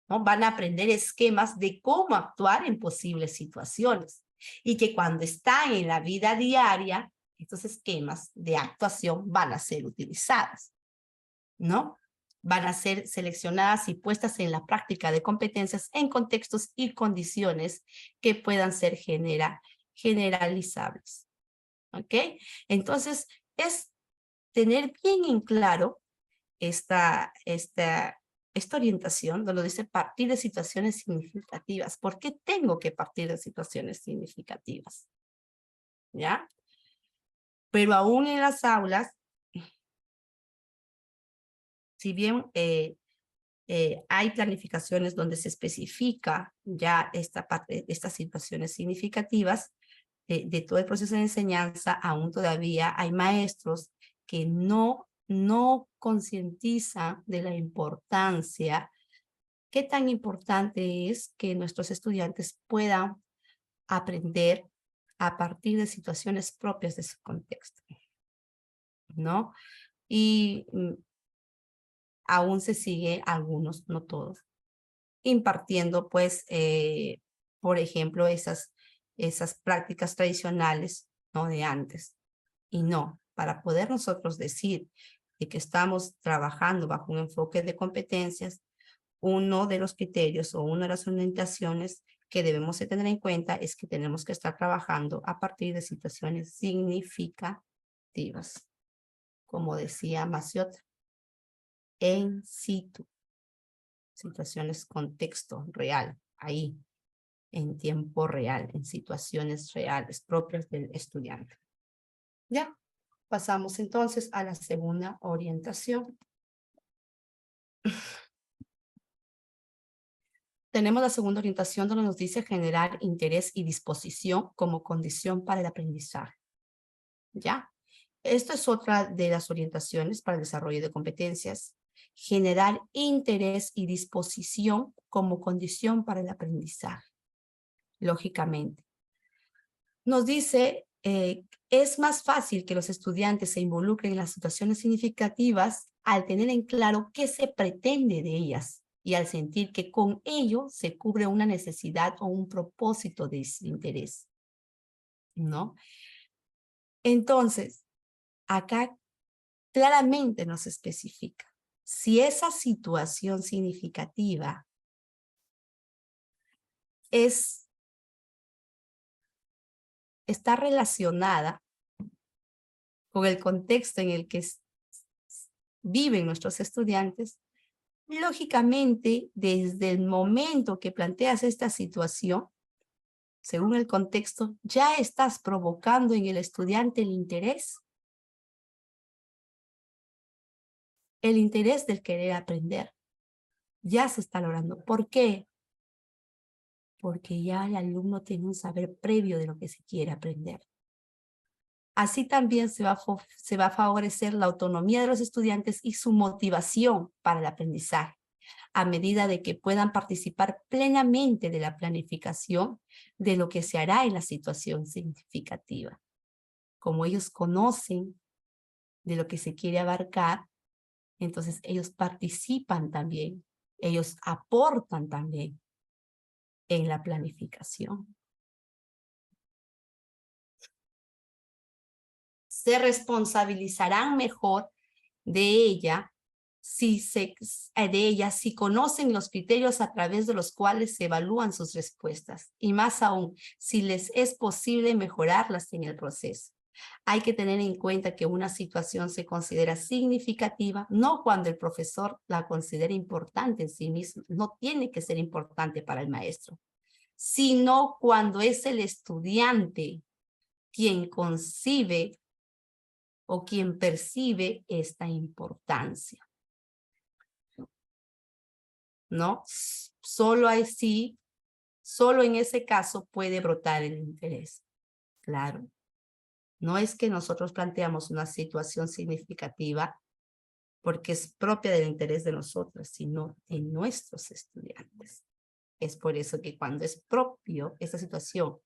¿no? Van a aprender esquemas de cómo actuar en posibles situaciones. Y que cuando están en la vida diaria, estos esquemas de actuación van a ser utilizadas, ¿no? Van a ser seleccionadas y puestas en la práctica de competencias en contextos y condiciones que puedan ser generalizables, ¿ok? Entonces, es tener bien en claro esta esta orientación donde dice partir de situaciones significativas. ¿Por qué tengo que partir de situaciones significativas? ¿Ya? Pero aún en las aulas, si bien hay planificaciones donde se especifica ya esta parte, estas situaciones significativas de todo el proceso de enseñanza, aún todavía hay maestros que no concientizan de la importancia, qué tan importante es que nuestros estudiantes puedan aprender a partir de situaciones propias de su contexto, ¿no? Y aún se sigue, algunos, no todos, impartiendo, pues, por ejemplo, esas prácticas tradicionales, ¿no? De antes. Y no, para poder nosotros decir de que estamos trabajando bajo un enfoque de competencias, uno de los criterios o una de las orientaciones que debemos de tener en cuenta es que tenemos que estar trabajando a partir de situaciones significativas. Como decía Massiot, en situ, situaciones, contexto real, ahí, en tiempo real, en situaciones reales propias del estudiante. Ya, pasamos entonces a la segunda orientación. Tenemos la segunda orientación donde nos dice generar interés y disposición como condición para el aprendizaje. ¿Ya? Esta es otra de las orientaciones para el desarrollo de competencias. Generar interés y disposición como condición para el aprendizaje. Lógicamente. Nos dice, es más fácil que los estudiantes se involucren en las situaciones significativas al tener en claro qué se pretende de ellas y al sentir que con ello se cubre una necesidad o un propósito de interés, ¿no? Entonces, acá claramente nos especifica si esa situación significativa está relacionada con el contexto en el que viven nuestros estudiantes, lógicamente, desde el momento que planteas esta situación, según el contexto, ya estás provocando en el estudiante el interés del querer aprender. Ya se está logrando. ¿Por qué? Porque ya el alumno tiene un saber previo de lo que se quiere aprender. Así también se va a favorecer la autonomía de los estudiantes y su motivación para el aprendizaje, a medida de que puedan participar plenamente de la planificación de lo que se hará en la situación significativa. Como ellos conocen de lo que se quiere abarcar, entonces ellos participan también, ellos aportan también en la planificación. Se responsabilizarán mejor de ella si conocen los criterios a través de los cuales se evalúan sus respuestas y más aún si les es posible mejorarlas en el proceso. Hay que tener en cuenta que una situación se considera significativa no cuando el profesor la considera importante en sí mismo, no tiene que ser importante para el maestro, sino cuando es el estudiante quien concibe o quien percibe esta importancia, ¿no? Solo así, solo en ese caso puede brotar el interés. Claro, no es que nosotros planteamos una situación significativa porque es propia del interés de nosotros, sino de nuestros estudiantes. Es por eso que cuando es propio, esta situación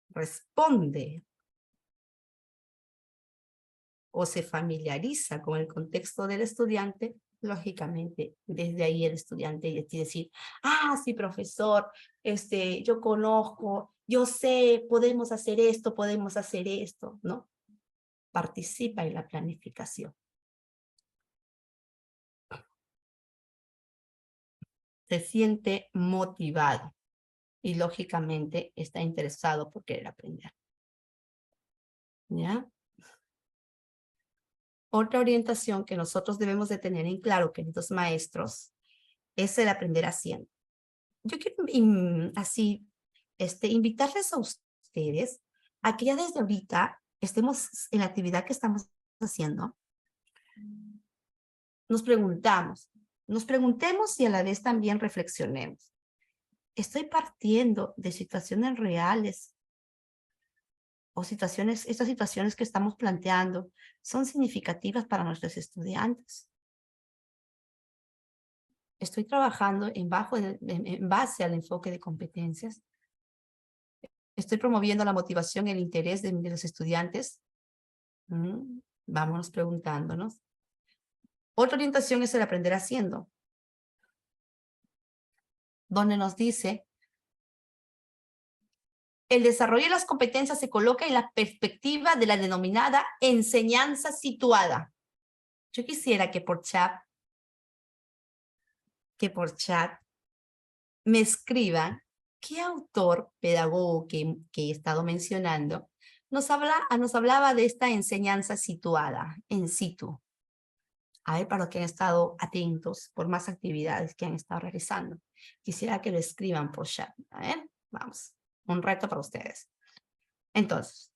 responde o se familiariza con el contexto del estudiante, lógicamente, desde ahí el estudiante decide decir, ah, sí, profesor, yo conozco, yo sé, podemos hacer esto, ¿no? Participa en la planificación. Se siente motivado y lógicamente está interesado por querer aprender. ¿Ya? Otra orientación que nosotros debemos de tener en claro, queridos maestros, es el aprender haciendo. Yo quiero invitarles a ustedes a que ya desde ahorita estemos en la actividad que estamos haciendo. Nos preguntemos y a la vez también reflexionemos. Estoy partiendo de situaciones reales o estas situaciones que estamos planteando son significativas para nuestros estudiantes. Estoy trabajando en base al enfoque de competencias. Estoy promoviendo la motivación y el interés de los estudiantes. Vámonos preguntándonos. Otra orientación es el aprender haciendo, donde nos dice, el desarrollo de las competencias se coloca en la perspectiva de la denominada enseñanza situada. Yo quisiera que por chat me escriban qué autor pedagogo que he estado mencionando nos hablaba de esta enseñanza situada, en situ. A ver, para los que han estado atentos por más actividades que han estado realizando. Quisiera que lo escriban por chat. A ver, vamos. Un reto para ustedes. Entonces,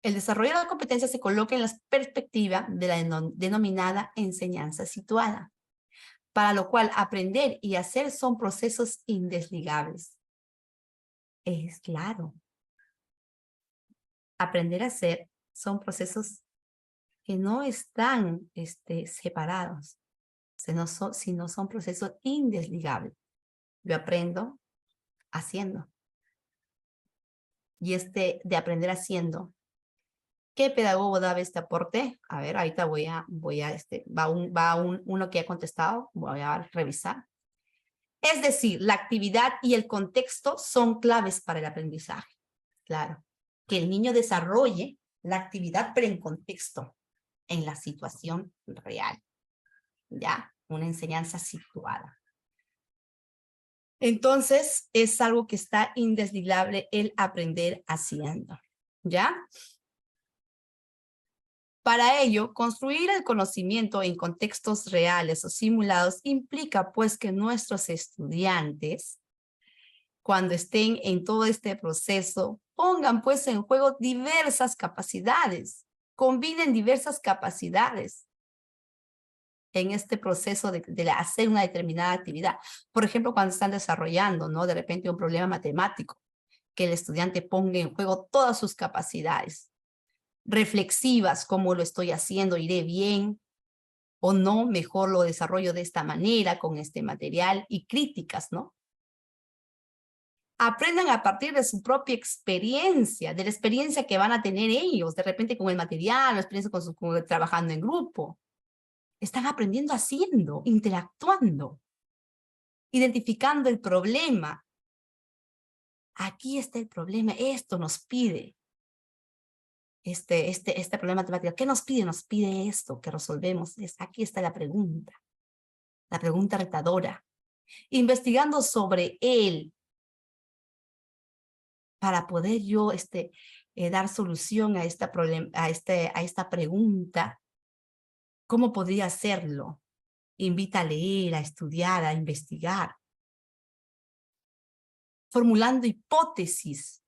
el desarrollo de la competencia se coloca en la perspectiva de la denominada enseñanza situada, para lo cual aprender y hacer son procesos indesligables. Es claro. Aprender a hacer son procesos que no están separados, sino son procesos indesligables. Yo aprendo haciendo. Y de aprender haciendo, ¿qué pedagogo daba este aporte? A ver, ahorita uno que ha contestado, voy a revisar. Es decir, la actividad y el contexto son claves para el aprendizaje. Claro, que el niño desarrolle la actividad, pero en contexto, en la situación real. ¿Ya? Una enseñanza situada. Entonces, es algo que está indesligable el aprender haciendo. ¿Ya? Para ello, construir el conocimiento en contextos reales o simulados implica pues que nuestros estudiantes, cuando estén en todo este proceso, pongan pues en juego diversas capacidades, combinen diversas capacidades en este proceso de hacer una determinada actividad. Por ejemplo, cuando están desarrollando, ¿no? De repente un problema matemático, que el estudiante ponga en juego todas sus capacidades reflexivas, cómo lo estoy haciendo, iré bien o no, mejor lo desarrollo de esta manera, con este material, y críticas, ¿no? Aprendan a partir de su propia experiencia, de la experiencia que van a tener ellos, de repente con el material, la experiencia trabajando en grupo. Están aprendiendo haciendo, interactuando, identificando el problema. Aquí está el problema, esto nos pide. Este problema matemático, ¿qué nos pide? Nos pide esto que resolvemos. Aquí está la pregunta retadora. Investigando sobre él para poder yo dar solución a esta pregunta. ¿Cómo podría hacerlo? Invita a leer, a estudiar, a investigar. Formulando hipótesis.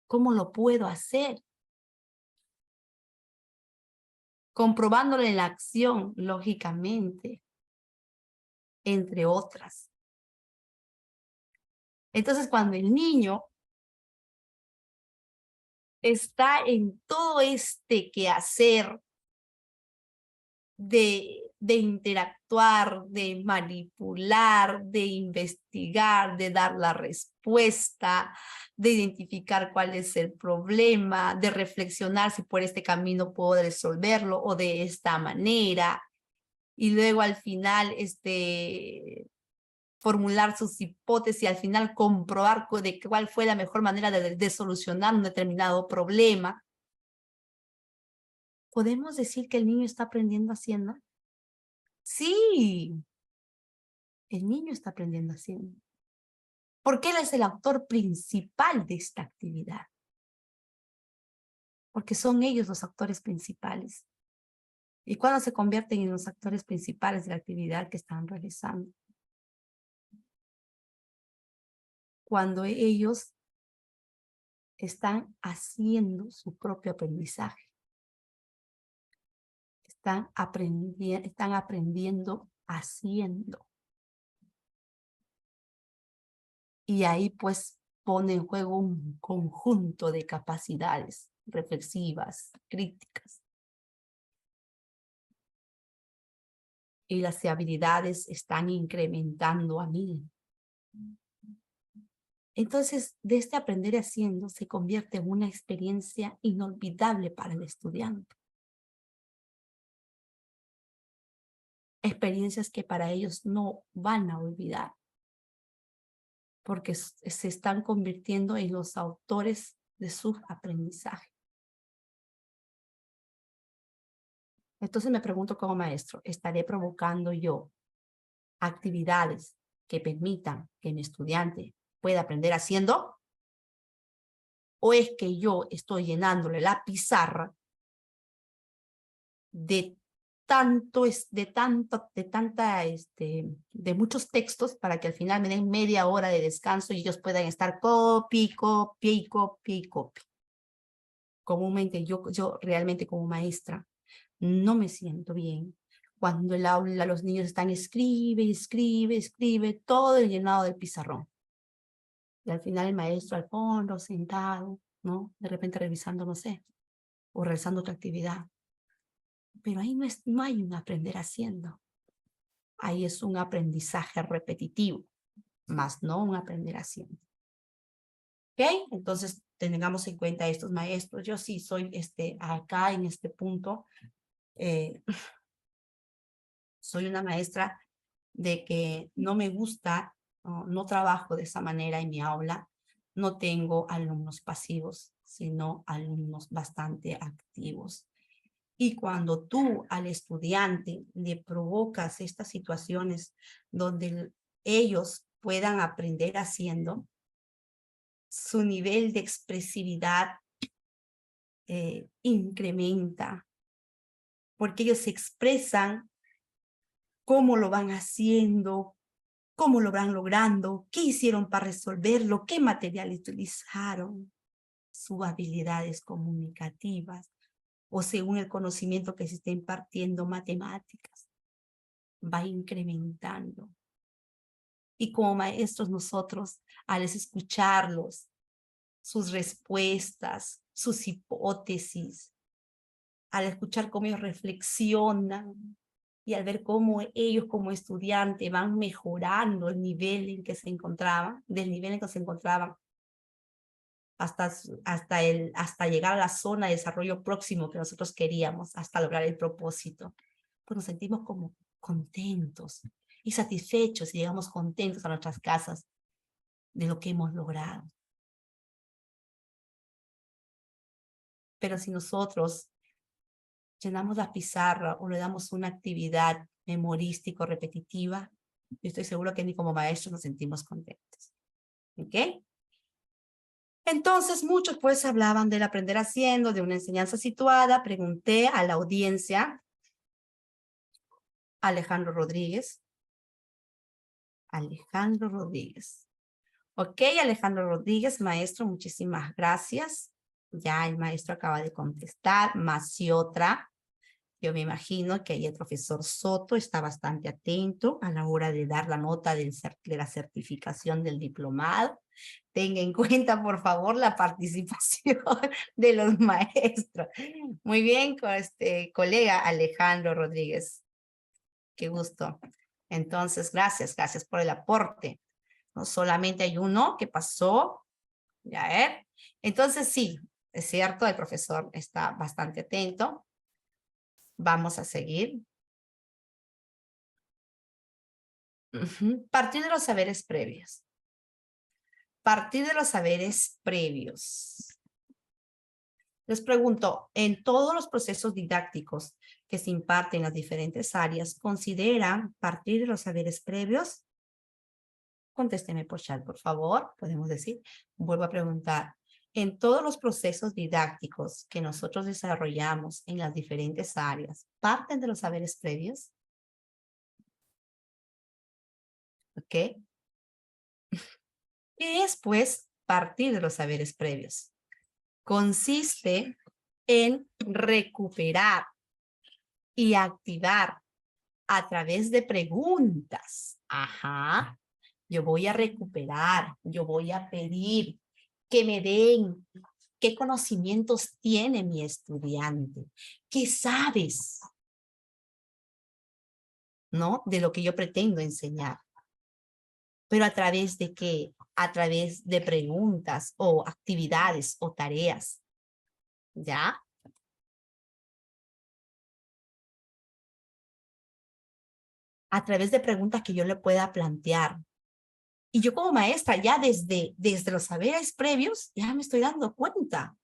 ¿Cómo lo puedo hacer? Comprobándolo en la acción, lógicamente, entre otras. Entonces, cuando el niño está en todo este quehacer de interactuar, de manipular, de investigar, de dar la respuesta, de identificar cuál es el problema, de reflexionar si por este camino puedo resolverlo o de esta manera, y luego al final formular sus hipótesis y al final comprobar de cuál fue la mejor manera de solucionar un determinado problema. ¿Podemos decir que el niño está aprendiendo haciendo? Sí, el niño está aprendiendo haciendo. Porque él es el autor principal de esta actividad. Porque son ellos los actores principales. ¿Y cuándo se convierten en los actores principales de la actividad que están realizando? Cuando ellos están haciendo su propio aprendizaje. Están aprendiendo haciendo. Y ahí pues pone en juego un conjunto de capacidades reflexivas, críticas. Y las habilidades están incrementando a 1000. Entonces, de este aprender haciendo se convierte en una experiencia inolvidable para el estudiante. Experiencias que para ellos no van a olvidar, porque se están convirtiendo en los autores de su aprendizaje. Entonces me pregunto como maestro, ¿estaré provocando yo actividades que permitan que mi estudiante pueda aprender haciendo? ¿O es que yo estoy llenándole la pizarra de muchos textos para que al final me den media hora de descanso y ellos puedan estar copy, copy, copy, copy? Comúnmente yo realmente como maestra no me siento bien cuando el aula los niños están escribe, todo el llenado del pizarrón. Y al final el maestro al fondo, sentado, ¿no? De repente revisando, no sé, o realizando otra actividad. Pero ahí no hay un aprender haciendo. Ahí es un aprendizaje repetitivo, más no un aprender haciendo. ¿Ok? Entonces, tengamos en cuenta estos maestros. Yo sí soy acá en este punto, soy una maestra de que no me gusta, no trabajo de esa manera en mi aula. No tengo alumnos pasivos, sino alumnos bastante activos. Y cuando tú al estudiante le provocas estas situaciones donde ellos puedan aprender haciendo, su nivel de expresividad incrementa, porque ellos se expresan cómo lo van haciendo, cómo lo van logrando, qué hicieron para resolverlo, qué material utilizaron, sus habilidades comunicativas, o según el conocimiento que se está impartiendo, matemáticas, va incrementando. Y como maestros nosotros, al escucharlos, sus respuestas, sus hipótesis, al escuchar cómo ellos reflexionan y al ver cómo ellos como estudiantes van mejorando el nivel en que se encontraban, del nivel en que se encontraban, hasta llegar a la zona de desarrollo próximo que nosotros queríamos, hasta lograr el propósito, pues nos sentimos como contentos y satisfechos y llegamos contentos a nuestras casas de lo que hemos logrado. Pero si nosotros llenamos la pizarra o le damos una actividad memorística o repetitiva, yo estoy seguro que ni como maestros nos sentimos contentos. ¿Ok? Entonces, muchos pues hablaban del aprender haciendo, de una enseñanza situada. Pregunté a la audiencia, Alejandro Rodríguez. Alejandro Rodríguez. Ok, Alejandro Rodríguez, maestro, muchísimas gracias. Ya el maestro acaba de contestar. Maciotra. Yo me imagino que ahí el profesor Soto está bastante atento a la hora de dar la nota de la certificación del diplomado. Tenga en cuenta, por favor, la participación de los maestros. Muy bien, con colega Alejandro Rodríguez. Qué gusto. Entonces, gracias por el aporte. No solamente hay uno que pasó, ya, Entonces, sí, es cierto, el profesor está bastante atento. Vamos a seguir. Partir de los saberes previos. Partir de los saberes previos. Les pregunto, en todos los procesos didácticos que se imparten en las diferentes áreas, ¿consideran partir de los saberes previos? Contésteme por chat, por favor. Podemos decir, vuelvo a preguntar, en todos los procesos didácticos que nosotros desarrollamos en las diferentes áreas, parten de los saberes previos. ¿Ok? ¿Qué es, pues, partir de los saberes previos? Consiste en recuperar y activar a través de preguntas. Ajá. Yo voy a recuperar, yo voy a pedir que me den qué conocimientos tiene mi estudiante, qué sabes, ¿no? De lo que yo pretendo enseñar. Pero a través de qué? A través de preguntas o actividades o tareas, ¿ya? A través de preguntas que yo le pueda plantear. Y yo como maestra, ya desde los saberes previos, ya me estoy dando cuenta.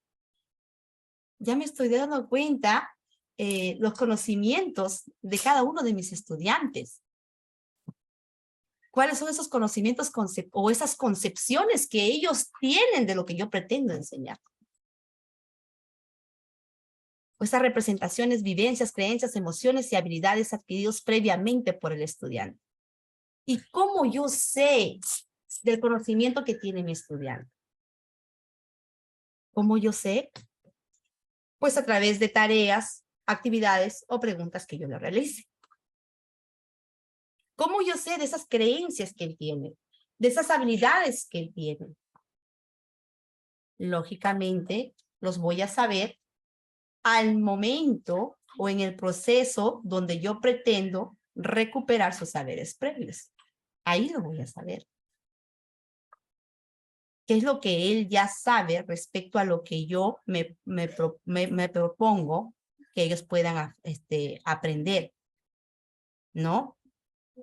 Ya me estoy dando cuenta los conocimientos de cada uno de mis estudiantes. ¿Cuáles son esos conocimientos o esas concepciones que ellos tienen de lo que yo pretendo enseñar? O esas representaciones, vivencias, creencias, emociones y habilidades adquiridos previamente por el estudiante. ¿Y cómo yo sé del conocimiento que tiene mi estudiante? ¿Cómo yo sé? Pues a través de tareas, actividades o preguntas que yo le realice. ¿Cómo yo sé de esas creencias que él tiene? De esas habilidades que él tiene. Lógicamente, los voy a saber al momento o en el proceso donde yo pretendo recuperar sus saberes previos. Ahí lo voy a saber. ¿Qué es lo que él ya sabe respecto a lo que yo me propongo que ellos puedan aprender? ¿No?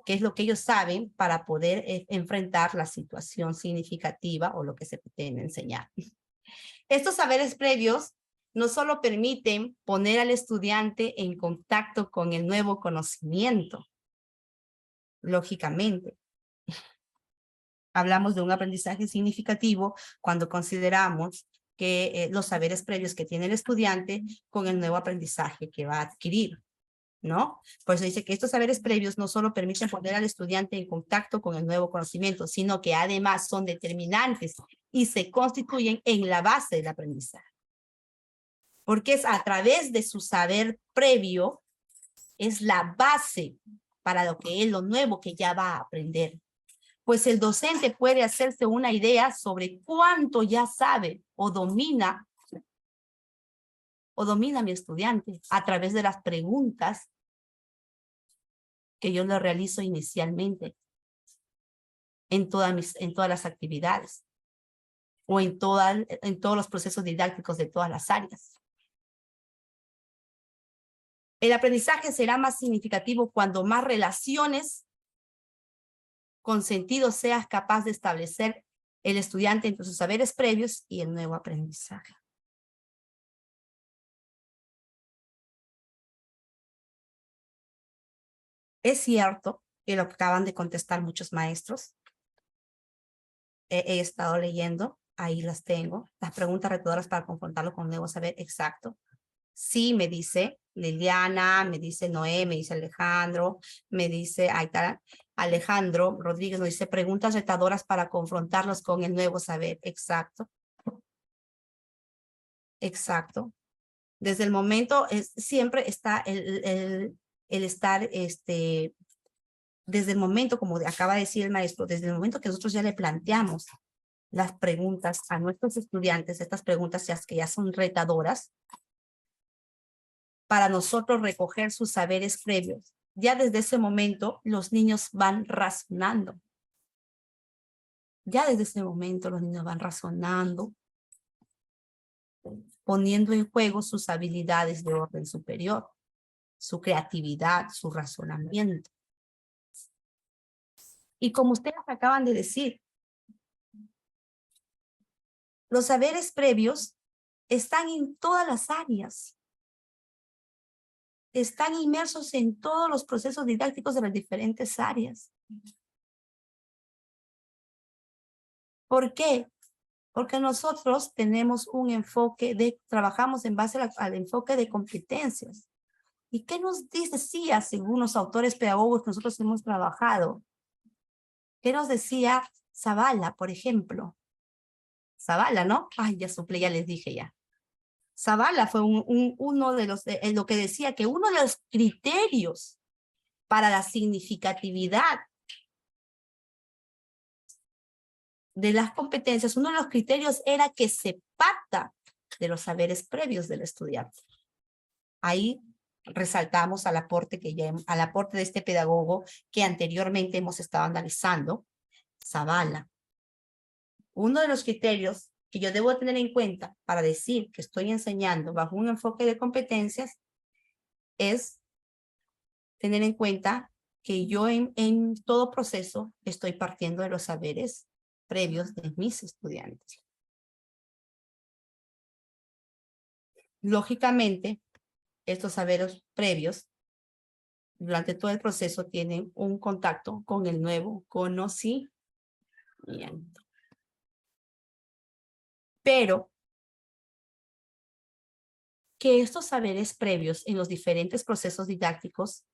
¿Qué es lo que ellos saben para poder enfrentar la situación significativa o lo que se pretende enseñar? Estos saberes previos no solo permiten poner al estudiante en contacto con el nuevo conocimiento, lógicamente. Hablamos de un aprendizaje significativo cuando consideramos que los saberes previos que tiene el estudiante con el nuevo aprendizaje que va a adquirir, ¿no? Por eso dice que estos saberes previos no solo permiten poner al estudiante en contacto con el nuevo conocimiento, sino que además son determinantes y se constituyen en la base del aprendizaje. Porque es a través de su saber previo, es la base para lo nuevo que ya va a aprender. Pues el docente puede hacerse una idea sobre cuánto ya sabe o domina mi estudiante a través de las preguntas que yo le realizo inicialmente en todas las actividades o en todos los procesos didácticos de todas las áreas. El aprendizaje será más significativo cuando más relaciones con sentido seas capaz de establecer el estudiante entre sus saberes previos y el nuevo aprendizaje. Es cierto que lo acaban de contestar muchos maestros. He estado leyendo, ahí las tengo, las preguntas retodoras para confrontarlo con el nuevo saber exacto. Sí, me dice Liliana, me dice Noé, me dice Alejandro, me dice Alejandro Rodríguez, nos dice preguntas retadoras para confrontarlos con el nuevo saber exacto. Exacto. Desde el momento, siempre está el estar, desde el momento, como acaba de decir el maestro, desde el momento que nosotros ya le planteamos las preguntas a nuestros estudiantes, estas preguntas que ya son retadoras, para nosotros recoger sus saberes previos. Ya desde ese momento, los niños van razonando. Ya desde ese momento, los niños van razonando, poniendo en juego sus habilidades de orden superior, su creatividad, su razonamiento. Y como ustedes acaban de decir, los saberes previos están en todas las áreas. Están inmersos en todos los procesos didácticos de las diferentes áreas. ¿Por qué? Porque nosotros tenemos un enfoque trabajamos en base al enfoque de competencias. ¿Y qué nos decía, según los autores pedagogos que nosotros hemos trabajado? ¿Qué nos decía Zavala, por ejemplo? Zavala, ¿no? Ay, ya soplé, ya les dije ya. Zavala fue uno de los, lo que decía que uno de los criterios para la significatividad de las competencias, uno de los criterios era que se parta de los saberes previos del estudiante. Ahí resaltamos al aporte de este pedagogo que anteriormente hemos estado analizando, Zavala. Uno de los criterios que yo debo tener en cuenta para decir que estoy enseñando bajo un enfoque de competencias es tener en cuenta que yo en todo proceso estoy partiendo de los saberes previos de mis estudiantes. Lógicamente, estos saberes previos durante todo el proceso tienen un contacto con el nuevo conocimiento. Pero que estos saberes previos en los diferentes procesos didácticos,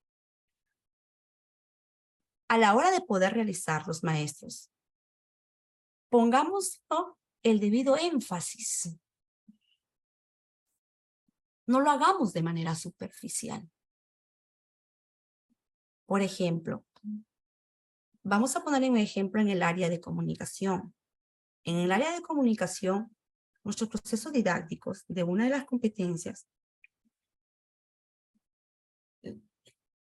a la hora de poder realizar los maestros, pongamos el debido énfasis. No lo hagamos de manera superficial. Por ejemplo, vamos a poner un ejemplo en el área de comunicación. En el área de comunicación, nuestros procesos didácticos de una de las competencias,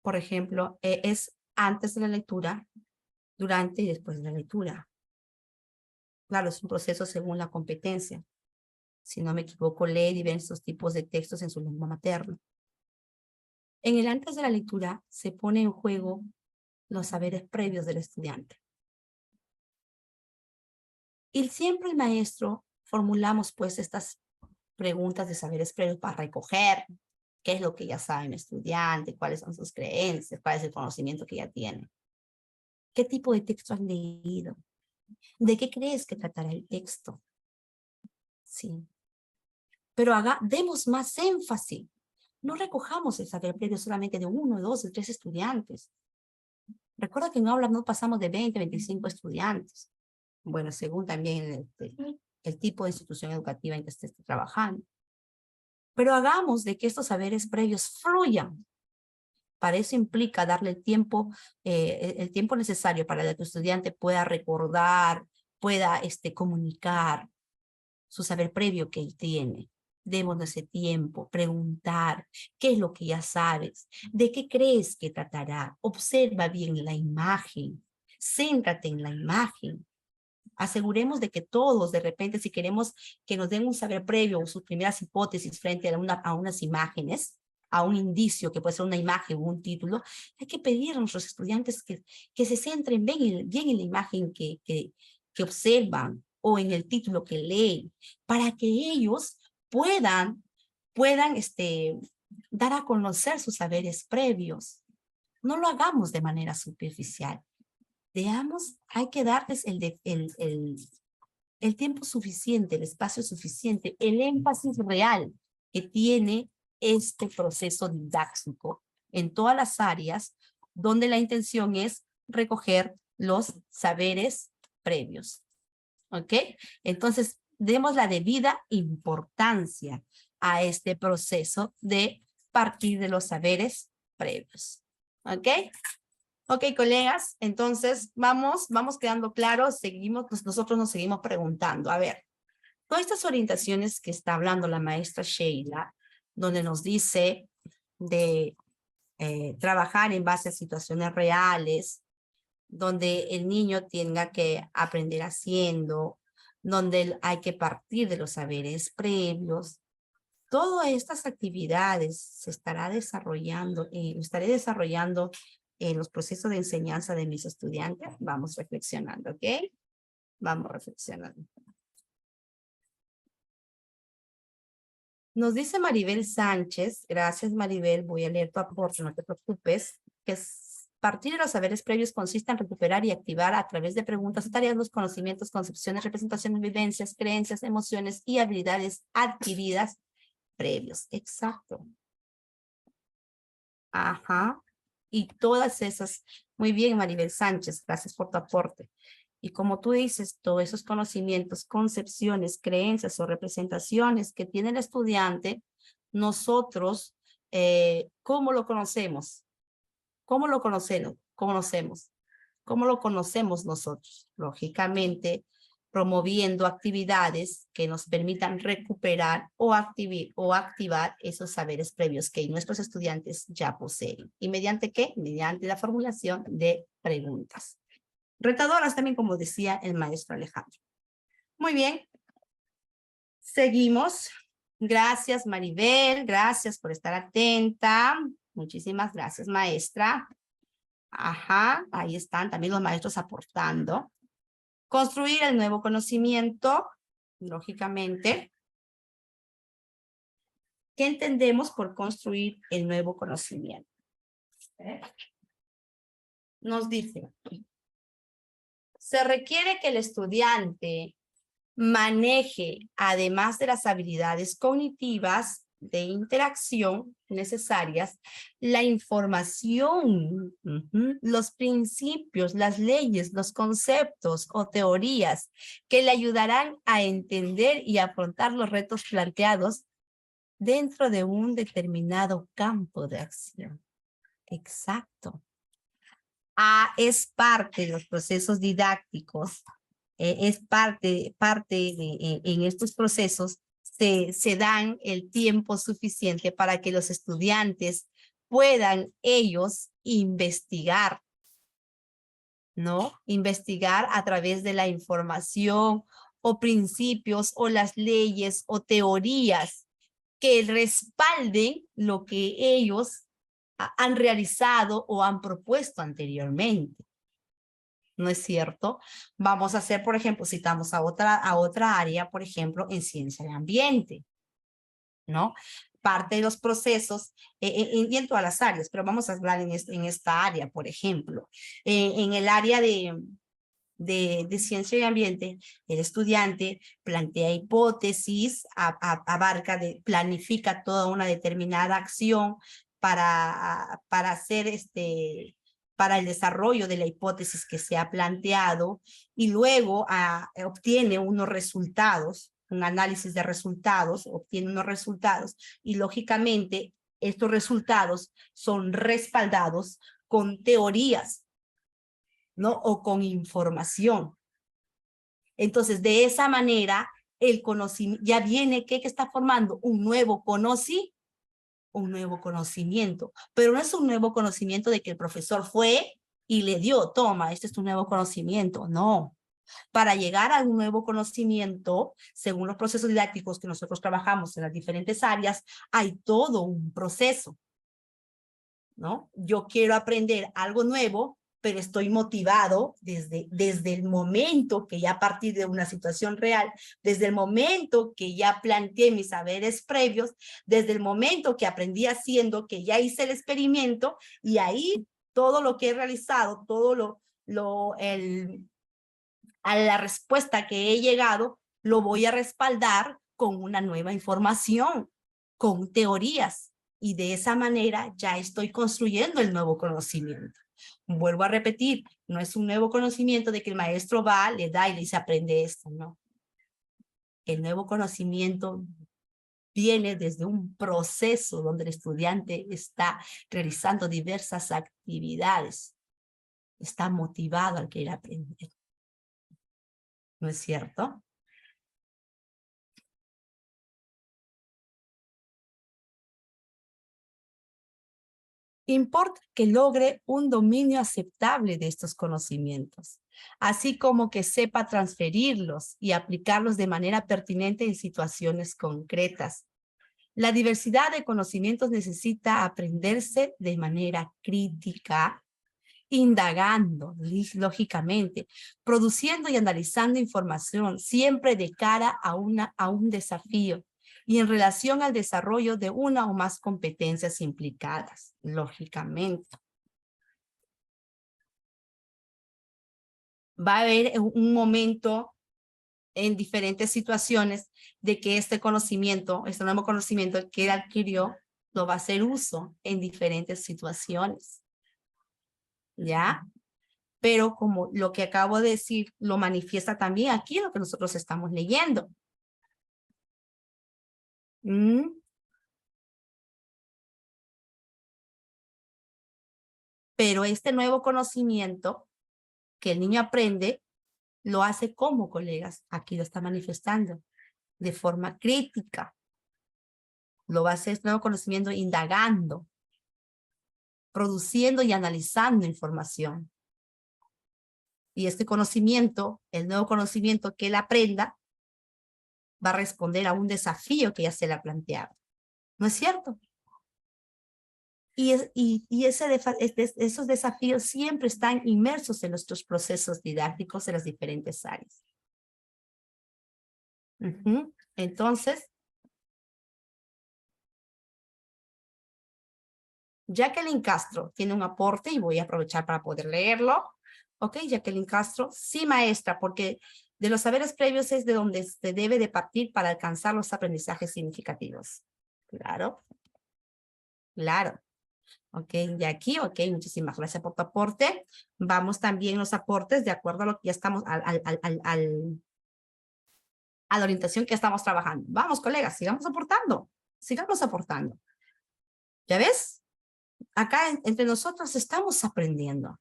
por ejemplo, es antes de la lectura, durante y después de la lectura. Claro, es un proceso según la competencia. Si no me equivoco, lee diversos tipos de textos en su lengua materna. En el antes de la lectura se pone en juego los saberes previos del estudiante. Y siempre el maestro formulamos pues estas preguntas de saberes previos para recoger qué es lo que ya sabe el estudiante, cuáles son sus creencias, cuál es el conocimiento que ya tiene. ¿Qué tipo de texto has leído? ¿De qué crees que tratará el texto? Sí. Pero demos más énfasis. No recojamos el saber previo solamente de 1, 2, de 3 estudiantes. Recuerda que en aula no pasamos de 20, 25 estudiantes. Bueno, según también el tipo de institución educativa en que esté trabajando. Pero hagamos de que estos saberes previos fluyan. Para eso implica darle el tiempo necesario para que el estudiante pueda recordar, pueda comunicar su saber previo que él tiene. Demos ese tiempo, preguntar, ¿qué es lo que ya sabes? ¿De qué crees que tratará? Observa bien la imagen, céntrate en la imagen. Aseguremos de que todos, de repente, si queremos que nos den un saber previo o sus primeras hipótesis frente a unas imágenes, a un indicio que puede ser una imagen o un título, hay que pedir a nuestros estudiantes que se centren bien en la imagen que observan o en el título que leen, para que ellos puedan dar a conocer sus saberes previos. No lo hagamos de manera superficial. Veamos, hay que darles el tiempo suficiente, el espacio suficiente, el énfasis real que tiene este proceso didáctico en todas las áreas donde la intención es recoger los saberes previos. ¿Ok? Entonces, demos la debida importancia a este proceso de partir de los saberes previos. ¿Ok? Ok, colegas, entonces vamos quedando claros, nosotros nos seguimos preguntando. A ver, todas estas orientaciones que está hablando la maestra Sheila, donde nos dice de trabajar en base a situaciones reales, donde el niño tenga que aprender haciendo, donde hay que partir de los saberes previos. Todas estas actividades se estaré desarrollando en los procesos de enseñanza de mis estudiantes. Vamos reflexionando, ¿ok? Vamos reflexionando. Nos dice Maribel Sánchez, gracias Maribel, voy a leer tu aporte, no te preocupes, que Partir de los saberes previos consiste en recuperar y activar a través de preguntas o tareas los conocimientos, concepciones, representaciones, vivencias, creencias, emociones y habilidades adquiridas previos. Exacto. Ajá. Y todas esas. Muy bien, Maribel Sánchez. Gracias por tu aporte. Y como tú dices, todos esos conocimientos, concepciones, creencias o representaciones que tiene el estudiante, nosotros, ¿cómo lo conocemos? ¿Cómo lo conocemos? ¿Cómo lo conocemos nosotros? Lógicamente, promoviendo actividades que nos permitan recuperar o activar esos saberes previos que nuestros estudiantes ya poseen. ¿Y mediante qué? Mediante la formulación de preguntas. Retadoras también, como decía el maestro Alejandro. Muy bien. Seguimos. Gracias, Maribel. Gracias por estar atenta. Muchísimas gracias, maestra. Ajá, ahí están también los maestros aportando. Construir el nuevo conocimiento, lógicamente. ¿Qué entendemos por construir el nuevo conocimiento? Nos dice, se requiere que el estudiante maneje, además de las habilidades cognitivas de interacción necesarias, la información, los principios, las leyes, los conceptos o teorías que le ayudarán a entender y afrontar los retos planteados dentro de un determinado campo de acción. Exacto. Es parte de los procesos didácticos, es parte en estos procesos, se dan el tiempo suficiente para que los estudiantes puedan ellos investigar, ¿no? Investigar a través de la información o principios o las leyes o teorías que respalden lo que ellos han realizado o han propuesto anteriormente. ¿No es cierto? Vamos a hacer, por ejemplo, citamos a otra área, por ejemplo, en ciencia de ambiente, ¿no? Parte de los procesos, y en todas las áreas, pero vamos a hablar en esta área, por ejemplo. En el área de ciencia y ambiente, el estudiante plantea hipótesis, planifica toda una determinada acción para hacer para el desarrollo de la hipótesis que se ha planteado y luego obtiene unos resultados, un análisis de resultados, obtiene unos resultados y lógicamente estos resultados son respaldados con teorías, ¿no? O con información. Entonces, de esa manera, el conocimiento ya viene, ¿qué está formando? Un nuevo conocimiento. Pero no es un nuevo conocimiento de que el profesor fue y le dio, toma, este es tu nuevo conocimiento. No. Para llegar a un nuevo conocimiento, según los procesos didácticos que nosotros trabajamos en las diferentes áreas, hay todo un proceso, ¿no? Yo quiero aprender algo nuevo, pero estoy motivado desde el momento que ya a partir de una situación real, desde el momento que ya planteé mis saberes previos, desde el momento que aprendí haciendo, que ya hice el experimento, y ahí todo lo que he realizado, a la respuesta que he llegado, lo voy a respaldar con una nueva información, con teorías, y de esa manera ya estoy construyendo el nuevo conocimiento. Vuelvo a repetir, no es un nuevo conocimiento de que el maestro va, le da y le dice aprende esto, no. El nuevo conocimiento viene desde un proceso donde el estudiante está realizando diversas actividades, está motivado al querer aprender. ¿No es cierto? Importa que logre un dominio aceptable de estos conocimientos, así como que sepa transferirlos y aplicarlos de manera pertinente en situaciones concretas. La diversidad de conocimientos necesita aprenderse de manera crítica, indagando, lógicamente, produciendo y analizando información siempre de cara a un desafío y en relación al desarrollo de una o más competencias implicadas, lógicamente. Va a haber un momento en diferentes situaciones de que este conocimiento, este nuevo conocimiento que él adquirió, lo va a hacer uso en diferentes situaciones. ¿Ya? Pero como lo que acabo de decir, lo manifiesta también aquí lo que nosotros estamos leyendo. Pero este nuevo conocimiento que el niño aprende, lo hace como colegas. Aquí lo está manifestando de forma crítica. Lo va a hacer este nuevo conocimiento indagando, produciendo y analizando información. Y este conocimiento, el nuevo conocimiento que él aprenda, va a responder a un desafío que ya se le ha planteado. ¿No es cierto? Y esos desafíos siempre están inmersos en nuestros procesos didácticos en las diferentes áreas. Entonces, Jacqueline Castro tiene un aporte y voy a aprovechar para poder leerlo. Ok, Jacqueline Castro, sí maestra, porque de los saberes previos es de donde se debe de partir para alcanzar los aprendizajes significativos. Claro, claro. Ok, de aquí, ok, muchísimas gracias por tu aporte. Vamos también los aportes de acuerdo a lo que ya estamos, a la orientación que estamos trabajando. Vamos, colegas, sigamos aportando, sigamos aportando. ¿Ya ves? Acá entre nosotros estamos aprendiendo.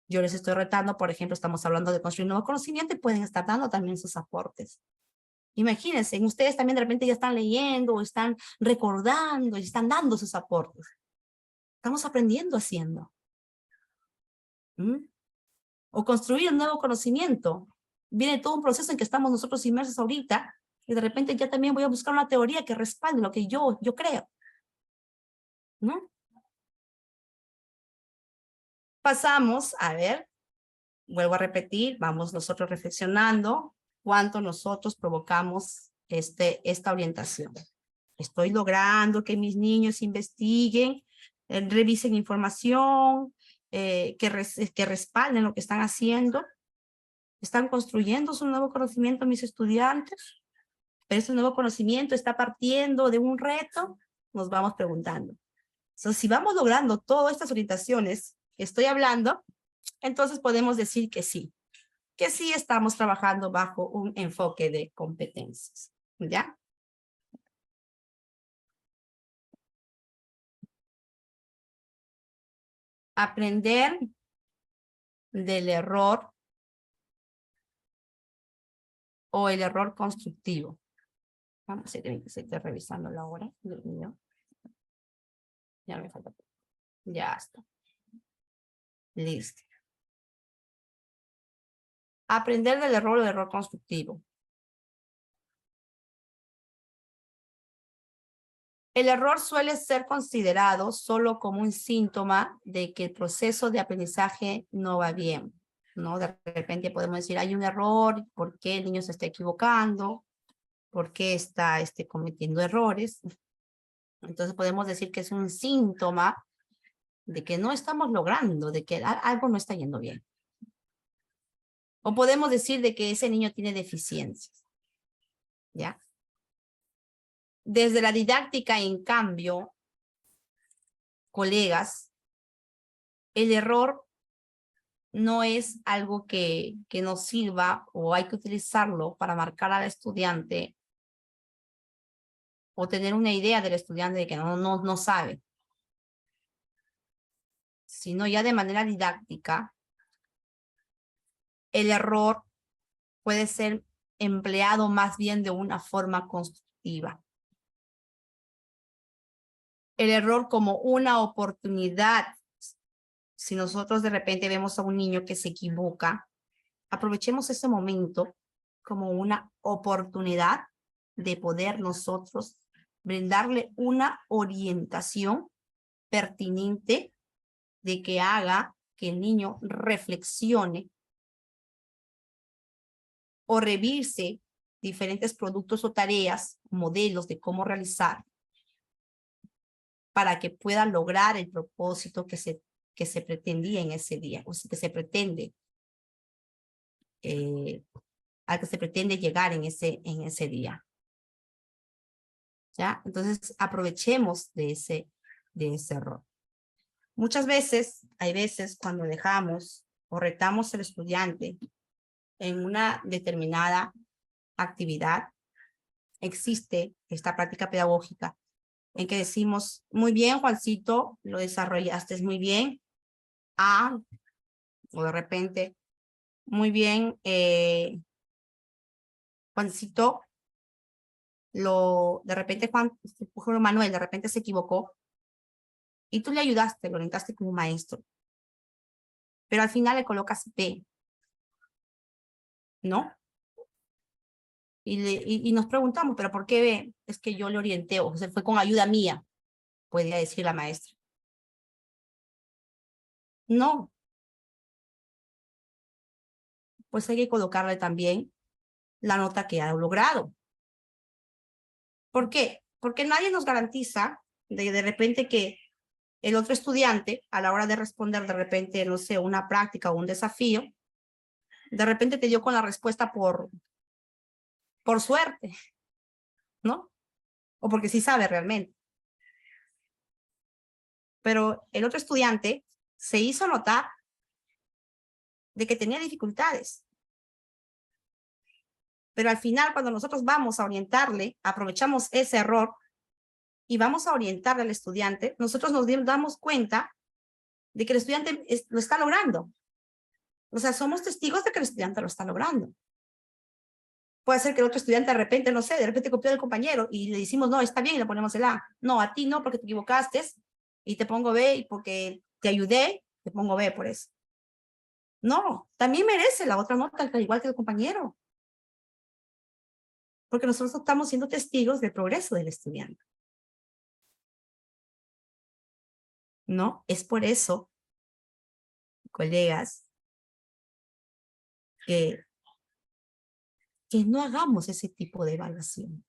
Yo les estoy retando, por ejemplo, estamos hablando de construir nuevo conocimiento y pueden estar dando también sus aportes. Imagínense, ustedes también de repente ya están leyendo o están recordando y están dando sus aportes. Estamos aprendiendo haciendo. O construir un nuevo conocimiento. Viene todo un proceso en que estamos nosotros inmersos ahorita y de repente ya también voy a buscar una teoría que respalde lo que yo creo. ¿No? Pasamos, a ver, vuelvo a repetir, vamos nosotros reflexionando cuánto nosotros provocamos esta orientación. Estoy logrando que mis niños investiguen, revisen información, que respalden lo que están haciendo. ¿Están construyendo su nuevo conocimiento mis estudiantes? ¿Pero ese nuevo conocimiento está partiendo de un reto? Nos vamos preguntando. Entonces, si vamos logrando todas estas orientaciones que estoy hablando, entonces podemos decir que sí estamos trabajando bajo un enfoque de competencias. ¿Ya? Aprender del error o el error constructivo. Vamos a seguir revisando la hora. Dios mío. Ya me falta. Ya está. Listo. Aprender del error o el error constructivo. El error suele ser considerado solo como un síntoma de que el proceso de aprendizaje no va bien, ¿no? De repente podemos decir, hay un error, ¿por qué el niño se está equivocando? ¿Por qué está cometiendo errores? Entonces podemos decir que es un síntoma de que no estamos logrando, de que algo no está yendo bien. O podemos decir de que ese niño tiene deficiencias, ¿ya? Desde la didáctica, en cambio, colegas, el error no es algo que nos sirva o hay que utilizarlo para marcar al estudiante o tener una idea del estudiante de que no sabe, sino ya de manera didáctica, el error puede ser empleado más bien de una forma constructiva. El error como una oportunidad. Si nosotros de repente vemos a un niño que se equivoca, aprovechemos ese momento como una oportunidad de poder nosotros brindarle una orientación pertinente de que haga que el niño reflexione o revise diferentes productos o tareas, modelos de cómo realizar para que pueda lograr el propósito que se pretendía en ese día, o que se pretende al que se pretende llegar en ese día. ¿Ya? Entonces, aprovechemos de ese error. Muchas veces, hay veces cuando dejamos o retamos al estudiante en una determinada actividad, existe esta práctica pedagógica en que decimos, muy bien, Juancito, lo desarrollaste muy bien. O de repente, muy bien, Juancito, de repente Manuel, de repente se equivocó y tú le ayudaste, lo orientaste como maestro. Pero al final le colocas B, ¿no? Y nos preguntamos, ¿pero por qué B? Es que yo le orienté, o sea, fue con ayuda mía, podría decir la maestra. No, pues hay que colocarle también la nota que ha logrado. ¿Por qué? Porque nadie nos garantiza de repente que el otro estudiante, a la hora de responder de repente, no sé, una práctica o un desafío, de repente te dio con la respuesta por suerte, ¿no? O porque sí sabe realmente. Pero el otro estudiante se hizo notar de que tenía dificultades. Pero al final, cuando nosotros vamos a orientarle, aprovechamos ese error y vamos a orientarle al estudiante, nosotros nos damos cuenta de que el estudiante lo está logrando. O sea, somos testigos de que el estudiante lo está logrando. Puede ser que el otro estudiante de repente, no sé, de repente copió del compañero y le decimos, no, está bien, y le ponemos el A. No, a ti no, porque te equivocaste y te pongo B, y porque te ayudé, te pongo B por eso. No, también merece la otra nota, al igual que el compañero. Porque nosotros estamos siendo testigos del progreso del estudiante. ¿No? Es por eso, colegas, que no hagamos ese tipo de evaluación.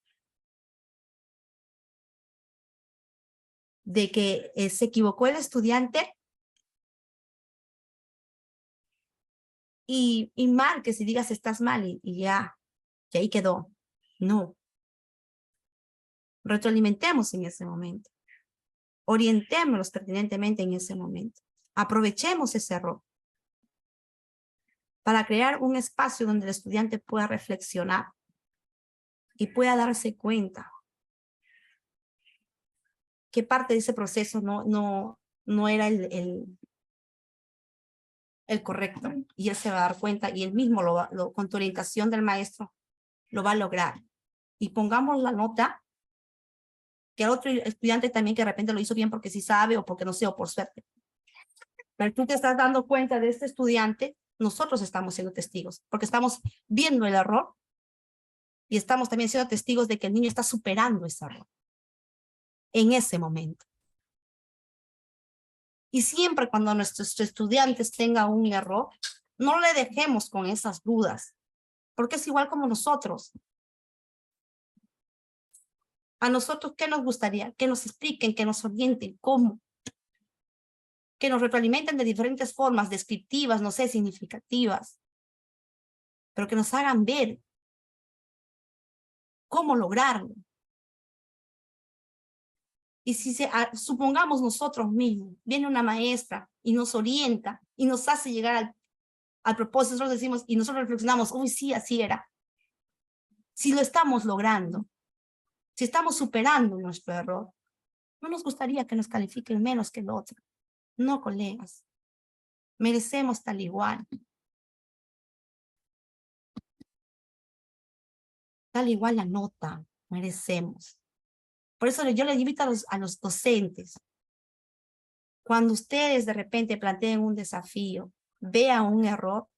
De que se equivocó el estudiante y mal que si digas estás mal y ya, que ahí quedó. No. Retroalimentemos en ese momento. Orientémonos pertinentemente en ese momento. Aprovechemos ese error para crear un espacio donde el estudiante pueda reflexionar y pueda darse cuenta que parte de ese proceso no era el correcto. Y él se va a dar cuenta y él mismo con tu orientación del maestro lo va a lograr. Y pongamos la nota que al otro estudiante también que de repente lo hizo bien porque sí sabe o porque no sé o por suerte. Pero tú te estás dando cuenta de este estudiante, nosotros estamos siendo testigos porque estamos viendo el error y estamos también siendo testigos de que el niño está superando ese error en ese momento. Y siempre cuando nuestros estudiantes tengan un error, no le dejemos con esas dudas, porque es igual como nosotros. A nosotros, ¿qué nos gustaría? Que nos expliquen, que nos orienten, cómo. Que nos retroalimenten de diferentes formas, descriptivas, no sé, significativas, pero que nos hagan ver cómo lograrlo. Y si supongamos nosotros mismos, viene una maestra y nos orienta y nos hace llegar al propósito, nosotros decimos y nosotros reflexionamos, uy, sí, así era. Si lo estamos logrando, si estamos superando nuestro error, no nos gustaría que nos califiquen menos que el otro. No, colegas, merecemos tal igual. Tal igual la nota, merecemos. Por eso yo les invito a los docentes. Cuando ustedes de repente planteen un desafío, vean un error,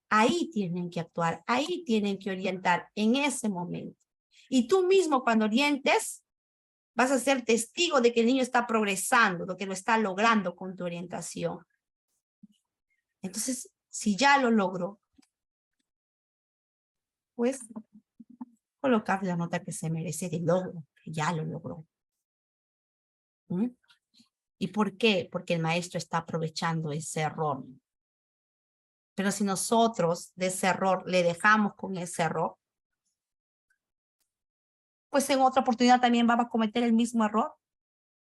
ahí tienen que actuar, ahí tienen que orientar en ese momento. Y tú mismo cuando orientes, vas a ser testigo de que el niño está progresando, de que lo está logrando con tu orientación. Entonces, si ya lo logró, pues colocar la nota que se merece de logro, que ya lo logró. ¿Mm? ¿Y por qué? Porque el maestro está aprovechando ese error Pero si nosotros de ese error le dejamos con ese error, pues en otra oportunidad también va a cometer el mismo error,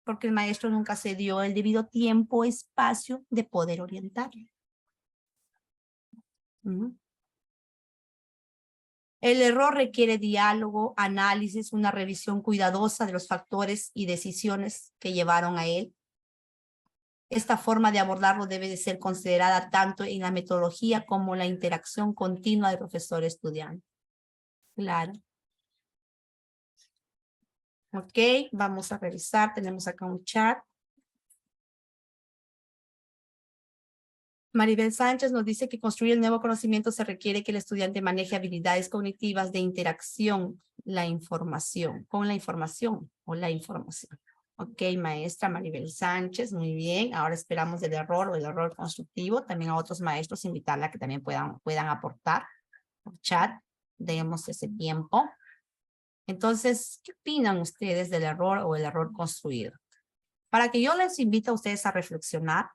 porque el maestro nunca se dio el debido tiempo, espacio de poder orientarle. El error requiere diálogo, análisis, una revisión cuidadosa de los factores y decisiones que llevaron a él. Esta forma de abordarlo debe de ser considerada tanto en la metodología como en la interacción continua de profesor-estudiante. Claro. Ok, vamos a revisar. Tenemos acá un chat. Maribel Sánchez nos dice que construir el nuevo conocimiento se requiere que el estudiante maneje habilidades cognitivas de interacción, con la información o la información. Ok, maestra Maribel Sánchez, muy bien. Ahora esperamos el error o el error constructivo. También a otros maestros invitarla a que también puedan aportar por chat. Demos ese tiempo. Entonces, ¿qué opinan ustedes del error o el error construido? Para que yo les invite a ustedes a reflexionar,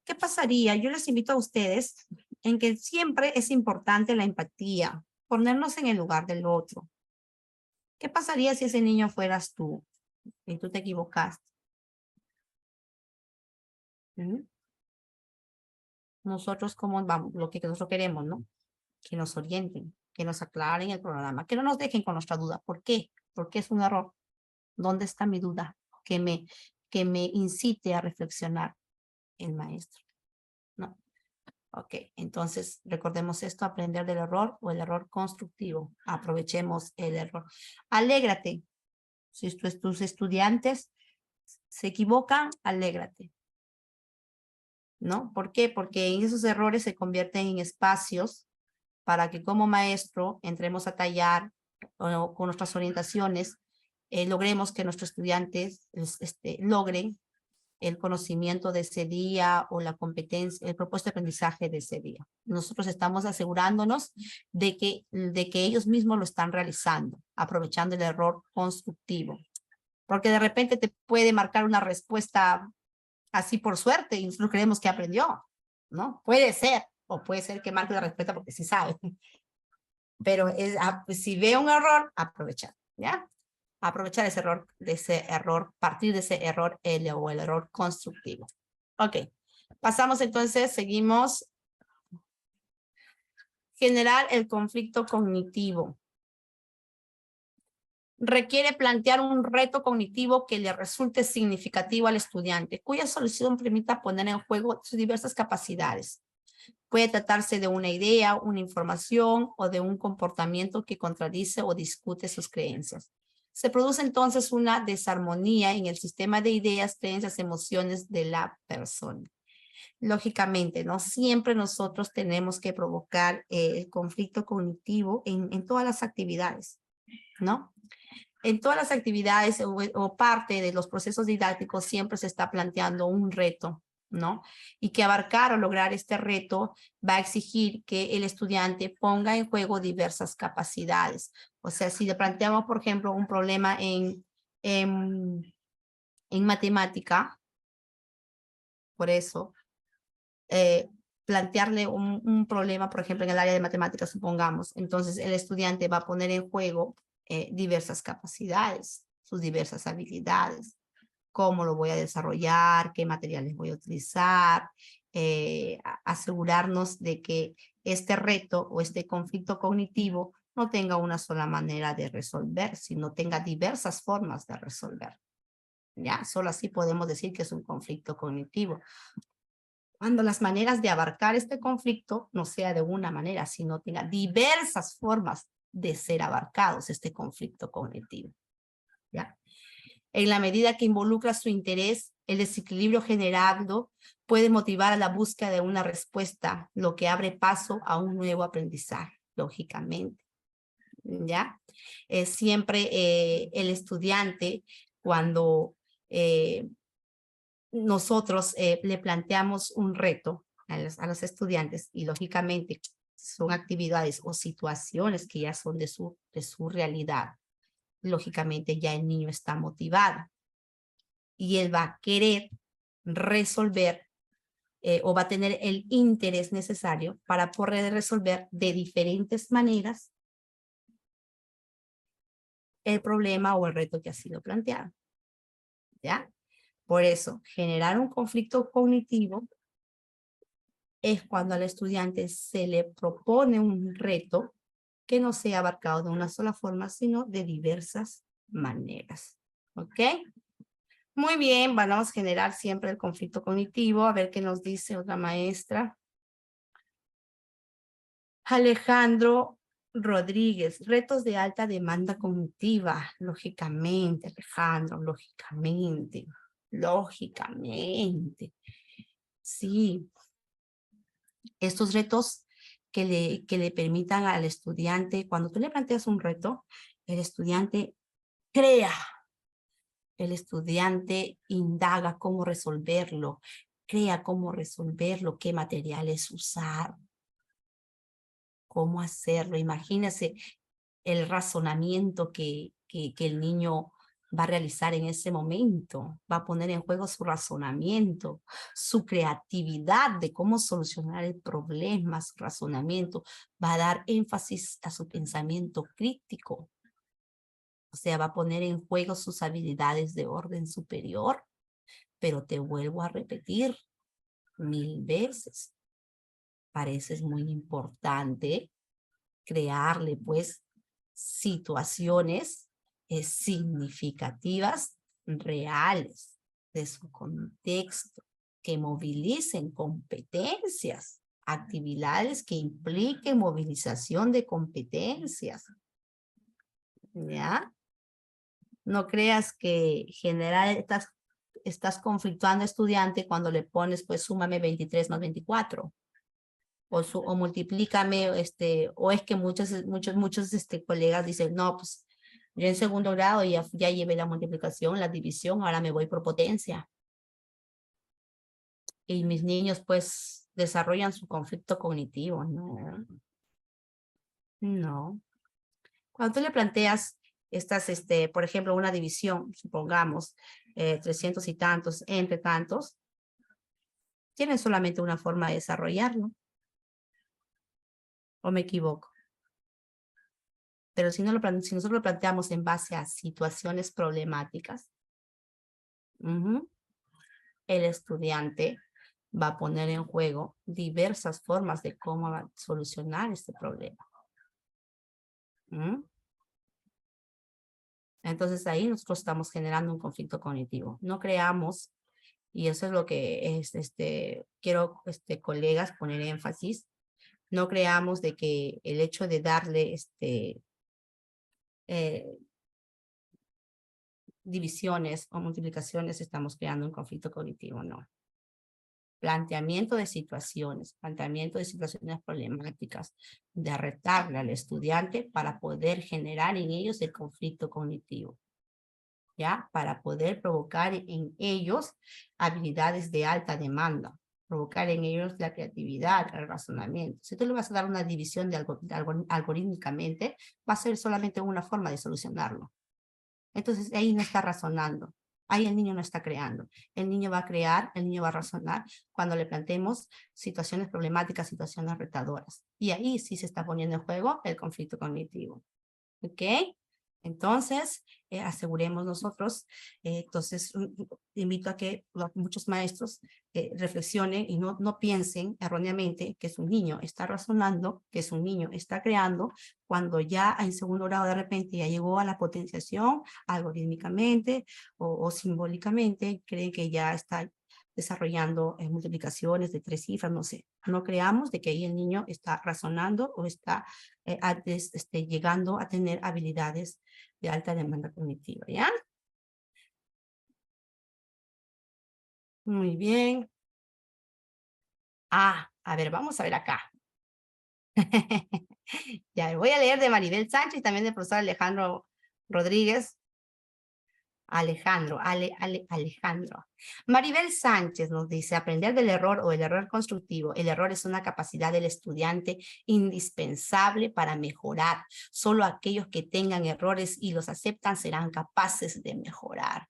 ¿qué pasaría? Yo les invito a ustedes en que siempre es importante la empatía, ponernos en el lugar del otro. ¿Qué pasaría si ese niño fueras tú y tú te equivocaste? Nosotros, ¿cómo vamos? Lo que nosotros queremos, ¿no? Que nos orienten, que nos aclaren el programa, que no nos dejen con nuestra duda. ¿Por qué? Porque es un error. ¿Dónde está mi duda? Que me incite a reflexionar el maestro, ¿no? Ok, entonces recordemos esto, aprender del error o el error constructivo. Aprovechemos el error. Alégrate. Si tus estudiantes se equivocan, alégrate. ¿No? ¿Por qué? Porque en esos errores se convierten en espacios para que como maestro entremos a tallar con nuestras orientaciones, logremos que nuestros estudiantes logren el conocimiento de ese día o la competencia, el propuesto de aprendizaje de ese día. Nosotros estamos asegurándonos de que ellos mismos lo están realizando, aprovechando el error constructivo. Porque de repente te puede marcar una respuesta así por suerte y nosotros creemos que aprendió, ¿no? Puede ser, o puede ser que marque la respuesta porque sí sabe. Pero si ve un error, aprovechar, ¿ya? Aprovechar ese error, partir de ese error o el error constructivo. Ok, pasamos entonces, seguimos. Generar el conflicto cognitivo. Requiere plantear un reto cognitivo que le resulte significativo al estudiante, cuya solución permita poner en juego sus diversas capacidades. Puede tratarse de una idea, una información o de un comportamiento que contradice o discute sus creencias. Se produce entonces una desarmonía en el sistema de ideas, creencias, emociones de la persona. Lógicamente, ¿no? Siempre nosotros tenemos que provocar el conflicto cognitivo en todas las actividades, ¿no? En todas las actividades o parte de los procesos didácticos siempre se está planteando un reto, ¿no? Y que abarcar o lograr este reto va a exigir que el estudiante ponga en juego diversas capacidades. O sea, si le planteamos, por ejemplo, un problema en matemática, por eso, plantearle un problema, por ejemplo, en el área de matemáticas, supongamos, entonces el estudiante va a poner en juego diversas capacidades, sus diversas habilidades, cómo lo voy a desarrollar, qué materiales voy a utilizar, asegurarnos de que este reto o este conflicto cognitivo no tenga una sola manera de resolver, sino tenga diversas formas de resolver. ¿Ya? Solo así podemos decir que es un conflicto cognitivo. Cuando las maneras de abarcar este conflicto no sea de una manera, sino tenga diversas formas de ser abarcados este conflicto cognitivo. ¿Ya? En la medida que involucra su interés, el desequilibrio generado puede motivar a la búsqueda de una respuesta, lo que abre paso a un nuevo aprendizaje, lógicamente. ¿Ya? Siempre el estudiante, cuando nosotros le planteamos un reto a los estudiantes y lógicamente son actividades o situaciones que ya son de su realidad. Lógicamente ya el niño está motivado y él va a querer resolver o va a tener el interés necesario para poder resolver de diferentes maneras el problema o el reto que ha sido planteado. ¿Ya? Por eso, generar un conflicto cognitivo es cuando al estudiante se le propone un reto que no sea abarcado de una sola forma, sino de diversas maneras. ¿Ok? Muy bien, vamos a generar siempre el conflicto cognitivo. A ver qué nos dice otra maestra. Alejandro Rodríguez, retos de alta demanda cognitiva. Lógicamente, Alejandro, lógicamente. Lógicamente. Sí, estos retos que le permitan al estudiante, cuando tú le planteas un reto, el estudiante crea, el estudiante indaga cómo resolverlo, crea cómo resolverlo, qué materiales usar, cómo hacerlo. Imagínese el razonamiento que el niño va a realizar en ese momento, va a poner en juego su razonamiento, su creatividad de cómo solucionar el problema, su razonamiento, va a dar énfasis a su pensamiento crítico, o sea, va a poner en juego sus habilidades de orden superior, pero te vuelvo a repetir 1000 veces, parece muy importante crearle pues situaciones significativas, reales, de su contexto, que movilicen competencias, actividades que impliquen movilización de competencias, ¿ya? No creas que generar estás conflictuando estudiante cuando le pones pues súmame 23 más 24. O multiplícame, o es que muchos colegas dicen, no, pues yo en segundo grado ya llevé la multiplicación, la división, ahora me voy por potencia. Y mis niños pues desarrollan su conflicto cognitivo, no. No. Cuando tú le planteas por ejemplo, una división, supongamos, 300 y tantos entre tantos, tienen solamente una forma de desarrollarlo. ¿O me equivoco? Pero si nosotros lo planteamos en base a situaciones problemáticas, el estudiante va a poner en juego diversas formas de cómo va a solucionar este problema. Entonces ahí nosotros estamos generando un conflicto cognitivo. No creamos, y eso es lo que quiero, colegas, poner énfasis, no creamos de que el hecho de darle divisiones o multiplicaciones estamos creando un conflicto cognitivo, no. Planteamiento de situaciones problemáticas, de retarle al estudiante para poder generar en ellos el conflicto cognitivo, ¿ya? Para poder provocar en ellos habilidades de alta demanda, provocar en ellos la creatividad, el razonamiento. Si tú le vas a dar una división de algorítmicamente, va a ser solamente una forma de solucionarlo. Entonces ahí no está razonando, ahí el niño no está creando. El niño va a crear, el niño va a razonar cuando le planteemos situaciones problemáticas, situaciones retadoras. Y ahí sí se está poniendo en juego el conflicto cognitivo. ¿Ok? Entonces, aseguremos nosotros, entonces invito a que muchos maestros reflexionen y no piensen erróneamente que su niño está razonando, que su niño está creando, cuando ya en segundo grado de repente ya llegó a la potenciación algorítmicamente o simbólicamente, creen que ya está desarrollando multiplicaciones de 3 cifras, no sé. No creamos de que ahí el niño está razonando o está llegando a tener habilidades de alta demanda cognitiva, ¿ya? Muy bien. A ver, vamos a ver acá. Ya, voy a leer de Maribel Sánchez y también del profesor Alejandro Rodríguez. Alejandro. Maribel Sánchez nos dice, aprender del error o el error constructivo. El error es una capacidad del estudiante indispensable para mejorar. Solo aquellos que tengan errores y los aceptan serán capaces de mejorar.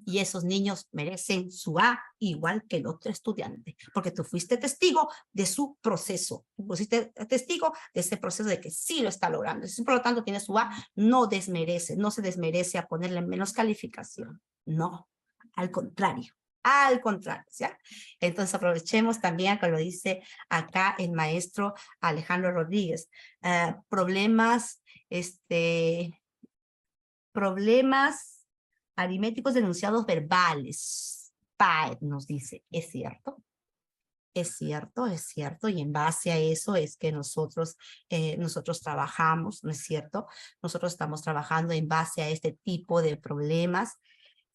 Y esos niños merecen su A igual que el otro estudiante, porque tú fuiste testigo de su proceso, tú fuiste testigo de ese proceso de que sí lo está logrando. Por lo tanto, tiene su A, no desmerece, no se desmerece a ponerle menos calificación. No, al contrario. Al contrario, ¿ya? Entonces aprovechemos también, que lo dice acá el maestro Alejandro Rodríguez, problemas aritméticos denunciados verbales. PAE nos dice, ¿es cierto? Es cierto, es cierto, y en base a eso es que nosotros trabajamos, ¿no es cierto? Nosotros estamos trabajando en base a este tipo de problemas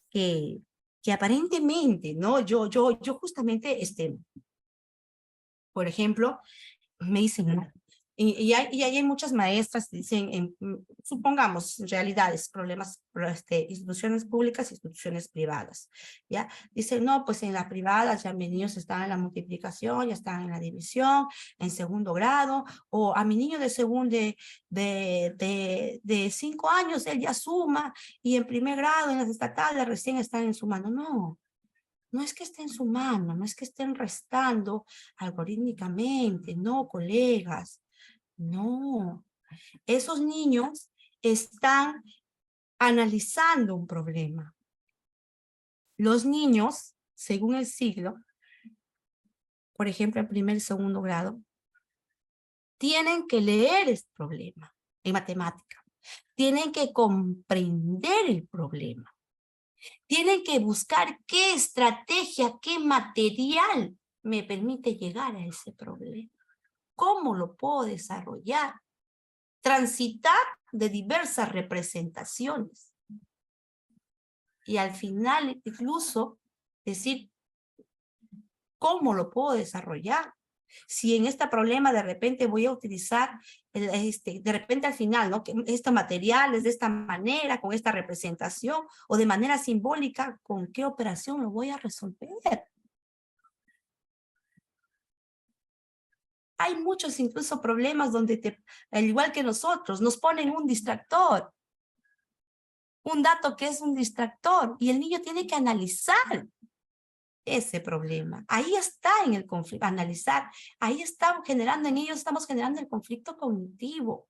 que, que aparentemente, ¿no? Yo justamente, por ejemplo, me dicen, "No". Y hay muchas maestras que dicen, supongamos, realidades, problemas, instituciones públicas, instituciones privadas, ¿ya? Dicen, no, pues en las privadas ya mis niños están en la multiplicación, ya están en la división, en segundo grado, o a mi niño de 5 años, él ya suma, y en primer grado, en las estatales, recién están en sumando. No, no es que estén sumando, no es que estén restando algorítmicamente, no, colegas, no. Esos niños están analizando un problema. Los niños, según el siglo, por ejemplo, en primer y segundo grado, tienen que leer el problema en matemática, tienen que comprender el problema, tienen que buscar qué estrategia, qué material me permite llegar a ese problema. ¿Cómo lo puedo desarrollar? Transitar de diversas representaciones. Y al final, incluso, decir, ¿cómo lo puedo desarrollar? Si en este problema de repente voy a utilizar, de repente al final, ¿no? Que este material es de esta manera, con esta representación, o de manera simbólica, ¿con qué operación lo voy a resolver? Hay muchos incluso problemas donde, al igual que nosotros, nos ponen un distractor, un dato que es un distractor, y el niño tiene que analizar ese problema. Ahí está en el conflicto, analizar, ahí estamos generando en ellos, estamos generando el conflicto cognitivo.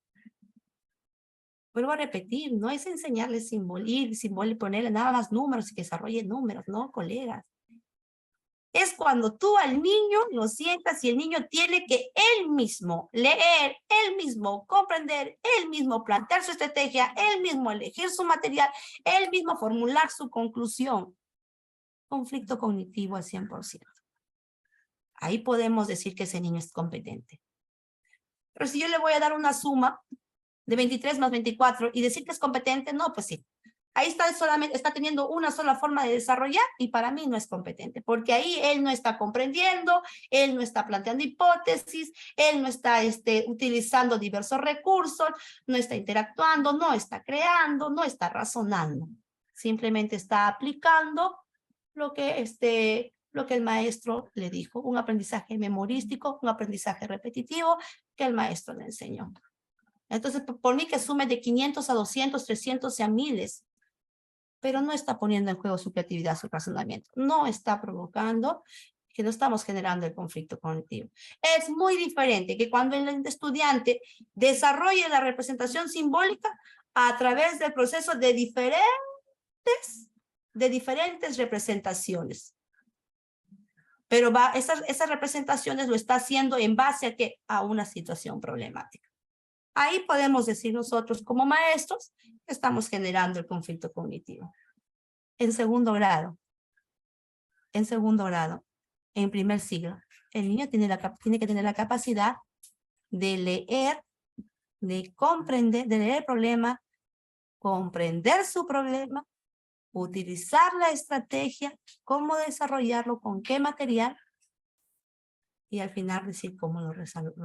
Vuelvo a repetir, no es enseñarles simbolismo, ponerle nada más números y que desarrolle números, no, colegas. Es cuando tú al niño lo sientas y el niño tiene que él mismo leer, él mismo comprender, él mismo plantear su estrategia, él mismo elegir su material, él mismo formular su conclusión. Conflicto cognitivo al 100%. Ahí podemos decir que ese niño es competente. Pero si yo le voy a dar una suma de 23 más 24 y decir que es competente, no, pues sí. Ahí está teniendo una sola forma de desarrollar y para mí no es competente, porque ahí él no está comprendiendo, él no está planteando hipótesis, él no está utilizando diversos recursos, no está interactuando, no está creando, no está razonando. Simplemente está aplicando lo que el maestro le dijo, un aprendizaje memorístico, un aprendizaje repetitivo que el maestro le enseñó. Entonces, por mí que sume de 500 a 200, 300 y a miles, pero no está poniendo en juego su creatividad, su razonamiento. No está provocando que no estamos generando el conflicto cognitivo. Es muy diferente que cuando el estudiante desarrolle la representación simbólica a través del proceso de diferentes representaciones. Pero esas representaciones lo está haciendo en base a ¿qué? A una situación problemática. Ahí podemos decir nosotros como maestros que estamos generando el conflicto cognitivo. En segundo grado, en primer siglo, el niño tiene que tener la capacidad de leer, de comprender, de leer el problema, comprender su problema, utilizar la estrategia, cómo desarrollarlo, con qué material, y al final decir cómo lo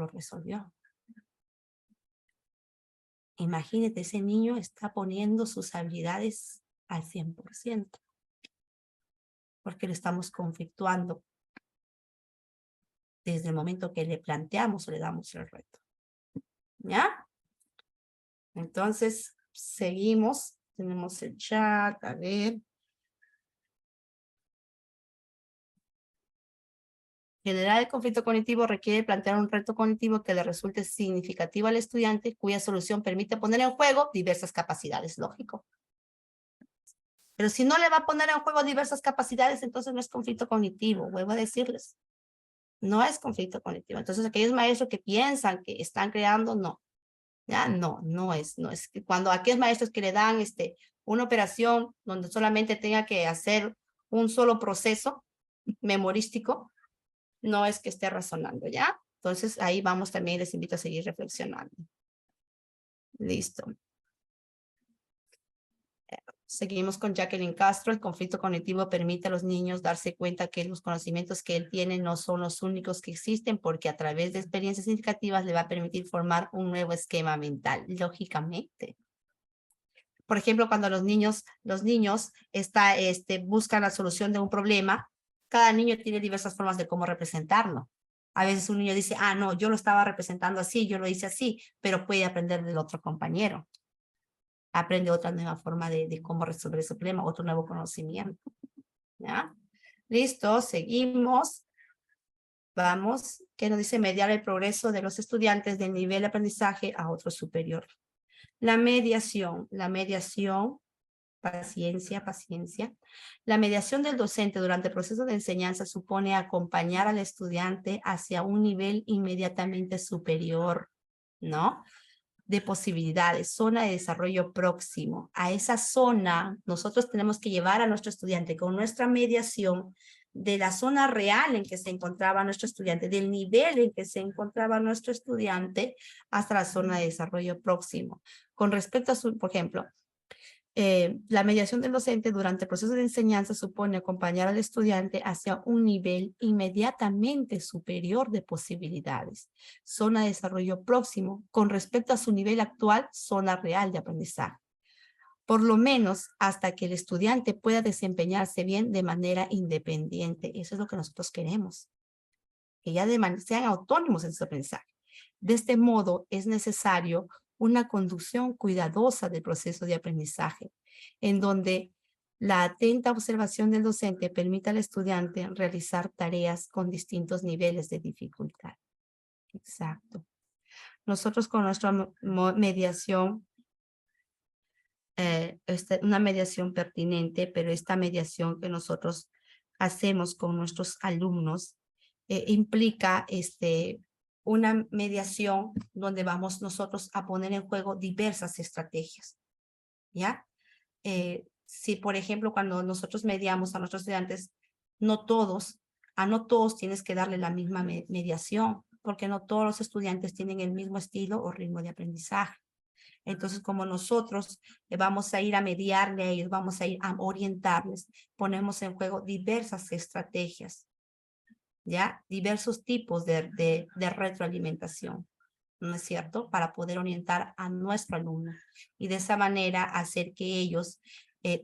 resolvió. Imagínate, ese niño está poniendo sus habilidades al 100%, porque lo estamos conflictuando desde el momento que le planteamos o le damos el reto. ¿Ya? Entonces, seguimos. Tenemos el chat, a ver. Generar el conflicto cognitivo requiere plantear un reto cognitivo que le resulte significativo al estudiante, cuya solución permite poner en juego diversas capacidades, lógico. Pero si no le va a poner en juego diversas capacidades, entonces no es conflicto cognitivo, vuelvo a decirles. No es conflicto cognitivo. Entonces, aquellos maestros que piensan que están creando, no. Ya, no es. Cuando aquellos maestros que le dan una operación donde solamente tenga que hacer un solo proceso memorístico, no es que esté razonando, ¿ya? Entonces, ahí vamos también, les invito a seguir reflexionando. Listo. Seguimos con Jacqueline Castro. El conflicto cognitivo permite a los niños darse cuenta que los conocimientos que él tiene no son los únicos que existen, porque a través de experiencias significativas le va a permitir formar un nuevo esquema mental, lógicamente. Por ejemplo, cuando los niños buscan la solución de un problema, cada niño tiene diversas formas de cómo representarlo. A veces un niño dice, no, yo lo estaba representando así, yo lo hice así, pero puede aprender del otro compañero. Aprende otra nueva forma de cómo resolver ese problema, otro nuevo conocimiento. ¿Ya? Listo, seguimos. Vamos, ¿qué nos dice? Mediar el progreso de los estudiantes del nivel de aprendizaje a otro superior. La mediación, paciencia. La mediación del docente durante el proceso de enseñanza supone acompañar al estudiante hacia un nivel inmediatamente superior, ¿no? De posibilidades, zona de desarrollo próximo. A esa zona nosotros tenemos que llevar a nuestro estudiante con nuestra mediación de la zona real en que se encontraba nuestro estudiante, del nivel en que se encontraba nuestro estudiante hasta la zona de desarrollo próximo. Con respecto a por ejemplo, la mediación del docente durante el proceso de enseñanza supone acompañar al estudiante hacia un nivel inmediatamente superior de posibilidades. Zona de desarrollo próximo con respecto a su nivel actual, zona real de aprendizaje. Por lo menos hasta que el estudiante pueda desempeñarse bien de manera independiente. Eso es lo que nosotros queremos. Que ya sean autónomos en su aprendizaje. De este modo es necesario una conducción cuidadosa del proceso de aprendizaje, en donde la atenta observación del docente permita al estudiante realizar tareas con distintos niveles de dificultad. Exacto. Nosotros con nuestra mediación, una mediación pertinente, pero esta mediación que nosotros hacemos con nuestros alumnos implica una mediación donde vamos nosotros a poner en juego diversas estrategias, ¿ya? Si, por ejemplo, cuando nosotros mediamos a nuestros estudiantes, no todos tienes que darle la misma mediación, porque no todos los estudiantes tienen el mismo estilo o ritmo de aprendizaje. Entonces, como nosotros vamos a ir a mediarle a ellos, vamos a ir a orientarles, ponemos en juego diversas estrategias, ¿ya? Diversos tipos de retroalimentación, ¿no es cierto? Para poder orientar a nuestro alumno y de esa manera hacer que ellos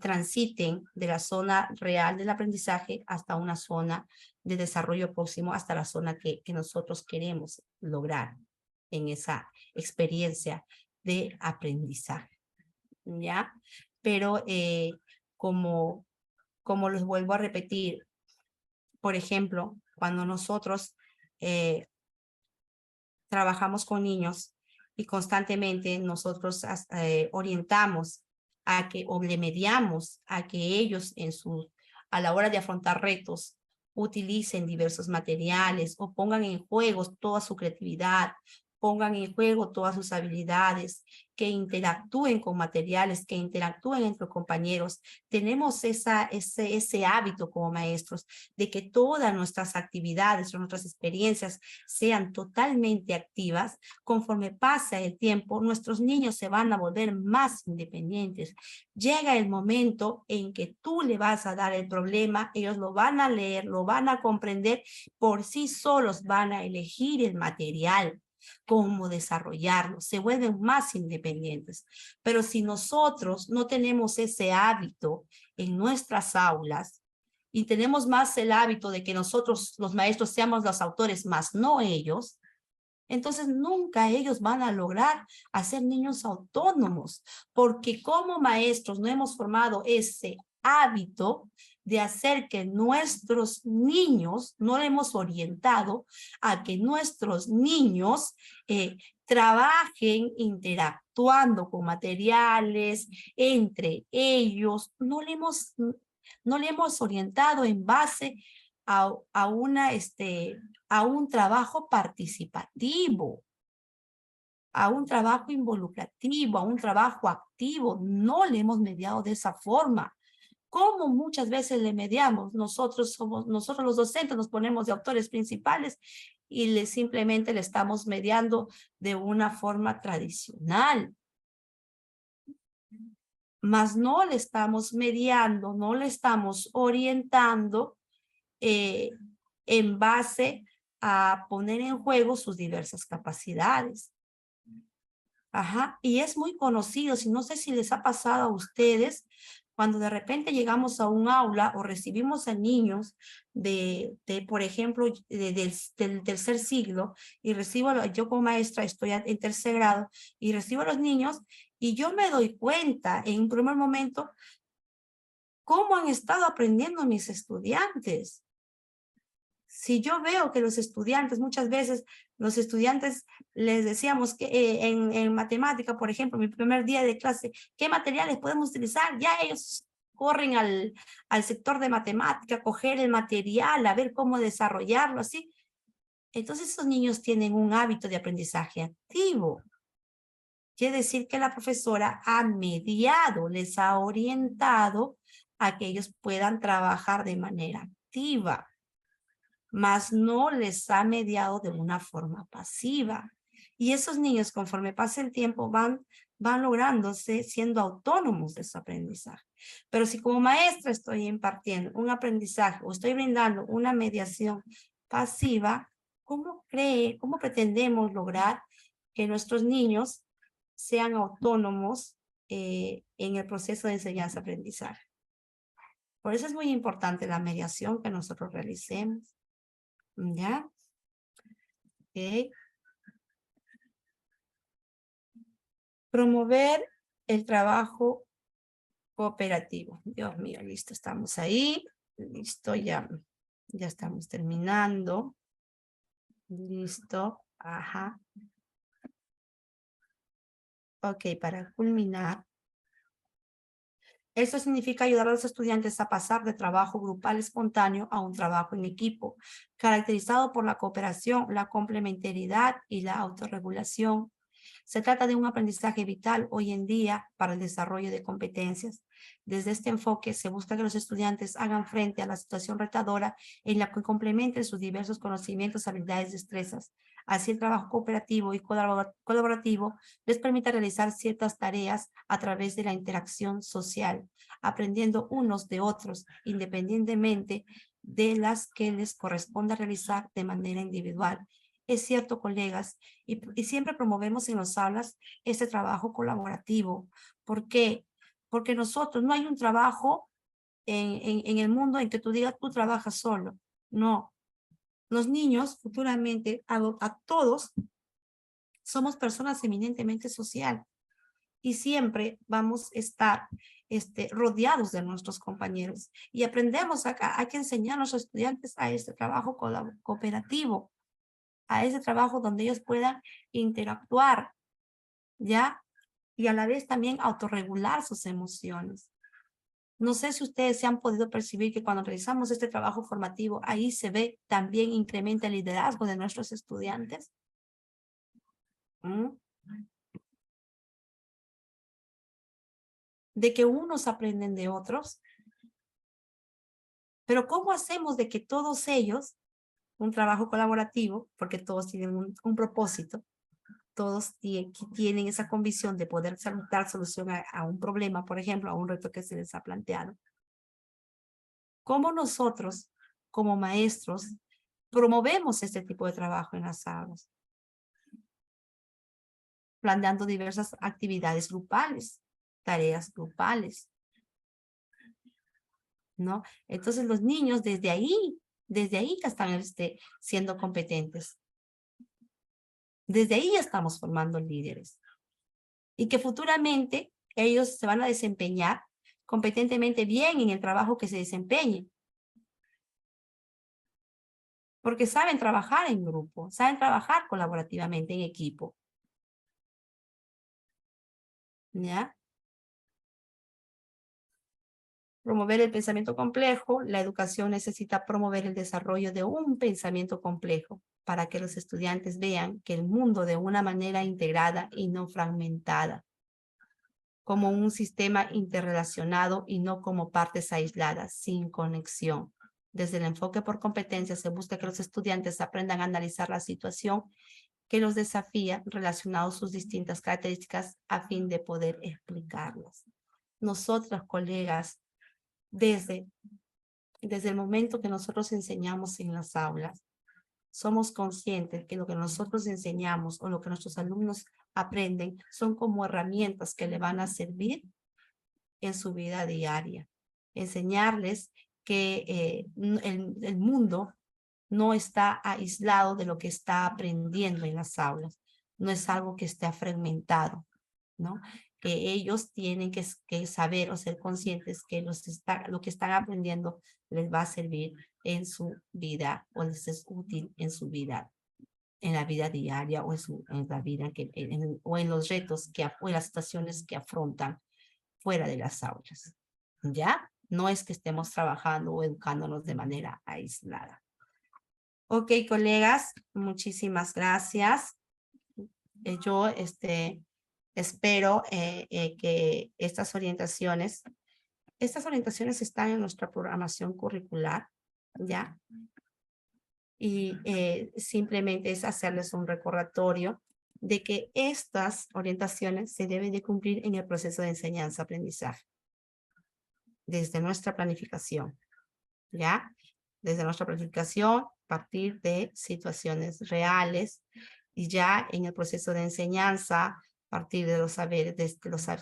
transiten de la zona real del aprendizaje hasta una zona de desarrollo próximo, hasta la zona que nosotros queremos lograr en esa experiencia de aprendizaje, ¿ya? Pero como les vuelvo a repetir, por ejemplo, cuando nosotros trabajamos con niños y constantemente nosotros orientamos a que, o le mediamos a que ellos a la hora de afrontar retos utilicen diversos materiales o pongan en juego toda su creatividad, pongan en juego todas sus habilidades, que interactúen con materiales, que interactúen entre compañeros. Tenemos ese hábito como maestros de que todas nuestras actividades o nuestras experiencias sean totalmente activas. Conforme pasa el tiempo, nuestros niños se van a volver más independientes. Llega el momento en que tú le vas a dar el problema, ellos lo van a leer, lo van a comprender, por sí solos van a elegir el material, cómo desarrollarlo, se vuelven más independientes. Pero si nosotros no tenemos ese hábito en nuestras aulas y tenemos más el hábito de que nosotros, los maestros, seamos los autores, más no ellos, entonces nunca ellos van a lograr hacer niños autónomos, porque como maestros no hemos formado ese hábito de hacer que nuestros niños, no le hemos orientado a que nuestros niños trabajen interactuando con materiales entre ellos. No le hemos orientado en base a un trabajo participativo, a un trabajo involucrativo, a un trabajo activo. No le hemos mediado de esa forma. ¿Cómo muchas veces le mediamos? Nosotros los docentes nos ponemos de autores principales y simplemente le estamos mediando de una forma tradicional. Mas no le estamos mediando, no le estamos orientando en base a poner en juego sus diversas capacidades. Ajá, y es muy conocido, si no sé si les ha pasado a ustedes, cuando de repente llegamos a un aula o recibimos a niños por ejemplo, del tercer siglo, y yo como maestra estoy en tercer grado, y recibo a los niños, y yo me doy cuenta en un primer momento cómo han estado aprendiendo mis estudiantes. Si yo veo que los estudiantes, muchas veces los estudiantes les decíamos que en matemática, por ejemplo, mi primer día de clase, ¿qué materiales podemos utilizar? Ya ellos corren al sector de matemática, coger el material, a ver cómo desarrollarlo, así. Entonces esos niños tienen un hábito de aprendizaje activo. Quiere decir que la profesora ha mediado, les ha orientado a que ellos puedan trabajar de manera activa, mas no les ha mediado de una forma pasiva. Y esos niños, conforme pasa el tiempo, van lográndose siendo autónomos de su aprendizaje. Pero si como maestra estoy impartiendo un aprendizaje o estoy brindando una mediación pasiva, ¿cómo pretendemos lograr que nuestros niños sean autónomos en el proceso de enseñanza-aprendizaje? Por eso es muy importante la mediación que nosotros realicemos. ¿Ya? Okay. Promover el trabajo cooperativo. Dios mío, listo, estamos ahí. Listo, ya estamos terminando. Listo, ajá. Ok, para culminar. Esto significa ayudar a los estudiantes a pasar de trabajo grupal espontáneo a un trabajo en equipo, caracterizado por la cooperación, la complementariedad y la autorregulación. Se trata de un aprendizaje vital hoy en día para el desarrollo de competencias. Desde este enfoque se busca que los estudiantes hagan frente a la situación retadora en la que complementen sus diversos conocimientos, habilidades y destrezas. Así el trabajo cooperativo y colaborativo les permite realizar ciertas tareas a través de la interacción social, aprendiendo unos de otros independientemente de las que les corresponda realizar de manera individual. Es cierto, colegas, y siempre promovemos en las aulas este trabajo colaborativo. ¿Por qué? Porque nosotros, no hay un trabajo en el mundo en que tú digas, tú trabajas solo. No. Los niños, futuramente, a todos, somos personas eminentemente sociales. Y siempre vamos a estar rodeados de nuestros compañeros. Y aprendemos acá, hay que enseñar a los estudiantes a este trabajo cooperativo, a ese trabajo donde ellos puedan interactuar, ¿ya? Y a la vez también autorregular sus emociones. No sé si ustedes se han podido percibir que cuando realizamos este trabajo formativo, ahí se ve también incrementa el liderazgo de nuestros estudiantes. ¿Mm? De que unos aprenden de otros. Pero ¿cómo hacemos de que todos ellos, un trabajo colaborativo, porque todos tienen un propósito, todos tienen esa convicción de poder dar solución a un problema, por ejemplo, a un reto que se les ha planteado? ¿Cómo nosotros, como maestros, promovemos este tipo de trabajo en las aulas? Planteando diversas actividades grupales, tareas grupales, ¿no? Entonces los niños desde ahí ya están siendo competentes. Desde ahí ya estamos formando líderes. Y que futuramente ellos se van a desempeñar competentemente bien en el trabajo que se desempeñe. Porque saben trabajar en grupo, saben trabajar colaborativamente en equipo. ¿Ya? Promover el pensamiento complejo. La educación necesita promover el desarrollo de un pensamiento complejo para que los estudiantes vean que el mundo de una manera integrada y no fragmentada, como un sistema interrelacionado y no como partes aisladas, sin conexión. Desde el enfoque por competencias se busca que los estudiantes aprendan a analizar la situación que los desafía relacionados sus distintas características a fin de poder explicarlas. Nosotros, colegas, desde el momento que nosotros enseñamos en las aulas, somos conscientes que lo que nosotros enseñamos o lo que nuestros alumnos aprenden son como herramientas que le van a servir en su vida diaria. Enseñarles que el mundo no está aislado de lo que está aprendiendo en las aulas. No es algo que esté fragmentado, ¿no? Que ellos tienen que saber o ser conscientes que lo que están aprendiendo les va a servir en su vida o les es útil en su vida, en la vida diaria o en la vida o en los retos o en las situaciones que afrontan fuera de las aulas. ¿Ya? No es que estemos trabajando o educándonos de manera aislada. Ok, colegas, muchísimas gracias. Yo espero que estas orientaciones están en nuestra programación curricular, ¿ya? Y simplemente es hacerles un recordatorio de que estas orientaciones se deben de cumplir en el proceso de enseñanza-aprendizaje, desde nuestra planificación, ¿ya? Desde nuestra planificación, a partir de situaciones reales, y ya en el proceso de enseñanza, a partir de los saberes,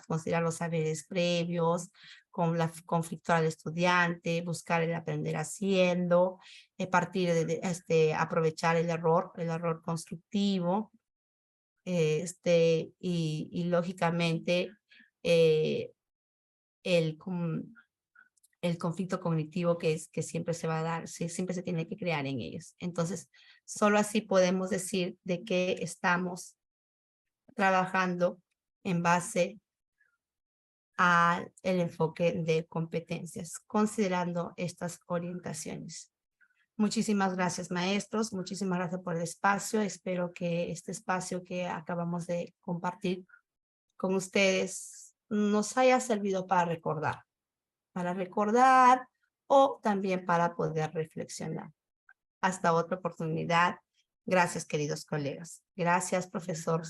considerar los saberes previos, conflictuar al estudiante, buscar el aprender haciendo, a partir de aprovechar el error constructivo, y lógicamente el conflicto cognitivo que siempre se va a dar, siempre se tiene que crear en ellos. Entonces, solo así podemos decir de que estamos trabajando en base al enfoque de competencias, considerando estas orientaciones. Muchísimas gracias, maestros. Muchísimas gracias por el espacio. Espero que este espacio que acabamos de compartir con ustedes nos haya servido para recordar o también para poder reflexionar. Hasta otra oportunidad. Gracias, queridos colegas. Gracias, profesor.